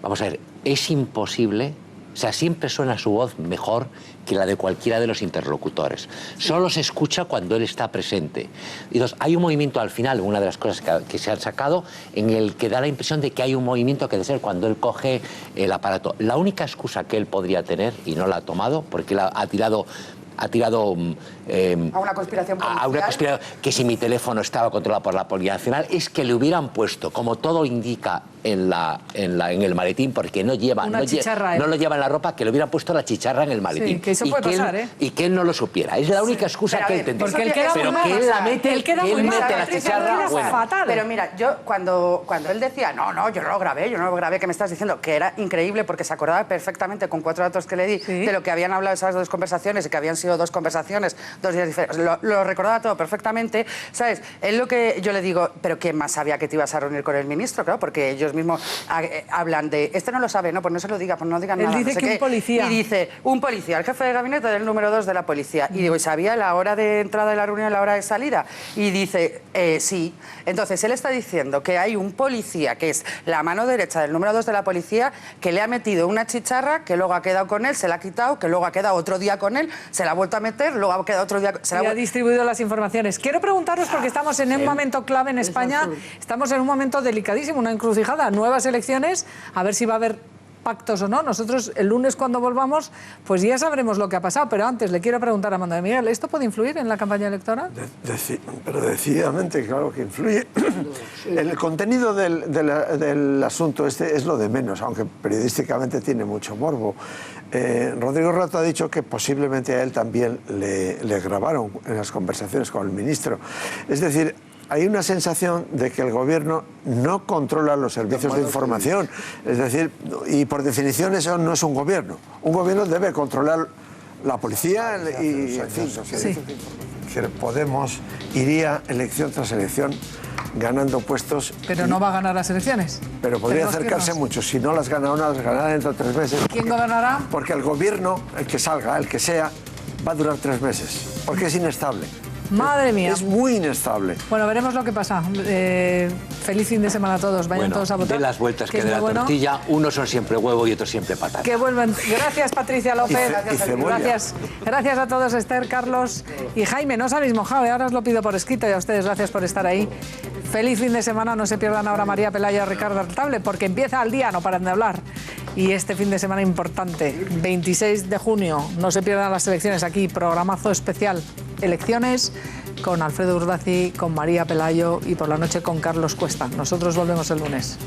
vamos a ver, es imposible, o sea, siempre suena su voz mejor que la de cualquiera de los interlocutores. Solo se escucha cuando él está presente. Y entonces, hay un movimiento al final, una de las cosas que se han sacado, en el que da la impresión de que hay un movimiento que debe ser cuando él coge el aparato. La única excusa que él podría tener, y no la ha tomado, porque él ha tirado a una conspiración policial. A una conspiración, que si mi teléfono estaba controlado por la Policía Nacional, es que le hubieran puesto, como todo indica en el maletín, porque no lo lleva en la ropa, que le hubieran puesto la chicharra en el maletín. Sí, que eso puede pasar, y que él no lo supiera. Es la única excusa que él tendría. Porque él queda muy mal. Pero que él la mete, él queda muy mal, la chicharra, fatal. Pero mira, yo cuando él decía, no, yo no lo grabé, que me estás diciendo, que era increíble porque se acordaba perfectamente con 4 datos que le di de lo que habían hablado esas 2 conversaciones y que habían sido 2 conversaciones, 2 días diferentes. Lo recordaba todo perfectamente, ¿sabes? Es lo que yo le digo, pero ¿quién más sabía que te ibas a reunir con el ministro? Claro, porque ellos mismos hablan de, este no lo sabe, no, pues no se lo diga, pues no digan nada. Él dice no sé que qué. un policía. Y dice, un policía, el jefe de gabinete del número 2 de la policía. Y digo, ¿y sabía la hora de entrada de la reunión y la hora de salida? Y dice, sí. Entonces, él está diciendo que hay un policía, que es la mano derecha del número 2 de la policía, que le ha metido una chicharra, que luego ha quedado con él, se la ha quitado, que luego ha quedado otro día con él, se la ha vuelto a meter, luego ha quedado otro día... Y ha distribuido las informaciones. Quiero preguntaros, porque estamos en un momento clave en España, estamos en un momento delicadísimo, una encrucijada, nuevas elecciones, a ver si va a haber pactos o no. Nosotros el lunes cuando volvamos, pues ya sabremos lo que ha pasado, pero antes le quiero preguntar a Amanda de Miguel, ¿esto puede influir en la campaña electoral? Pero decididamente, claro que influye. El contenido del asunto este es lo de menos, aunque periodísticamente tiene mucho morbo. Rodrigo Rato ha dicho que posiblemente a él también le grabaron en las conversaciones con el ministro. Es decir, hay una sensación de que el gobierno no controla los servicios de información. Es decir, y por definición eso no es un gobierno. Un gobierno debe controlar la policía y, en fin, que Podemos iría elección tras elección ganando puestos. Pero no va a ganar las elecciones. Pero podría acercarse mucho. Si no las gana una, las ganará dentro de 3 meses. ¿Quién gobernará? Porque el gobierno, el que salga, el que sea, va a durar 3 meses. Porque es inestable. Madre mía. Es muy inestable. Bueno, veremos lo que pasa. Feliz fin de semana a todos. Vayan todos a votar. De las vueltas que de la tortilla, unos son siempre huevo y otros siempre patata. Que vuelvan. Gracias, Patricia López. Gracias a todos, Esther, Carlos y Jaime. No os habéis mojado, ahora os lo pido por escrito y a ustedes gracias por estar ahí. Feliz fin de semana. No se pierdan ahora María Pelayo y Ricardo Artable, porque empieza el día, no paran de hablar. Y este fin de semana importante, 26 de junio, no se pierdan las elecciones aquí, programazo especial. Elecciones con Alfredo Urdaci, con María Pelayo y por la noche con Carlos Cuesta. Nosotros volvemos el lunes.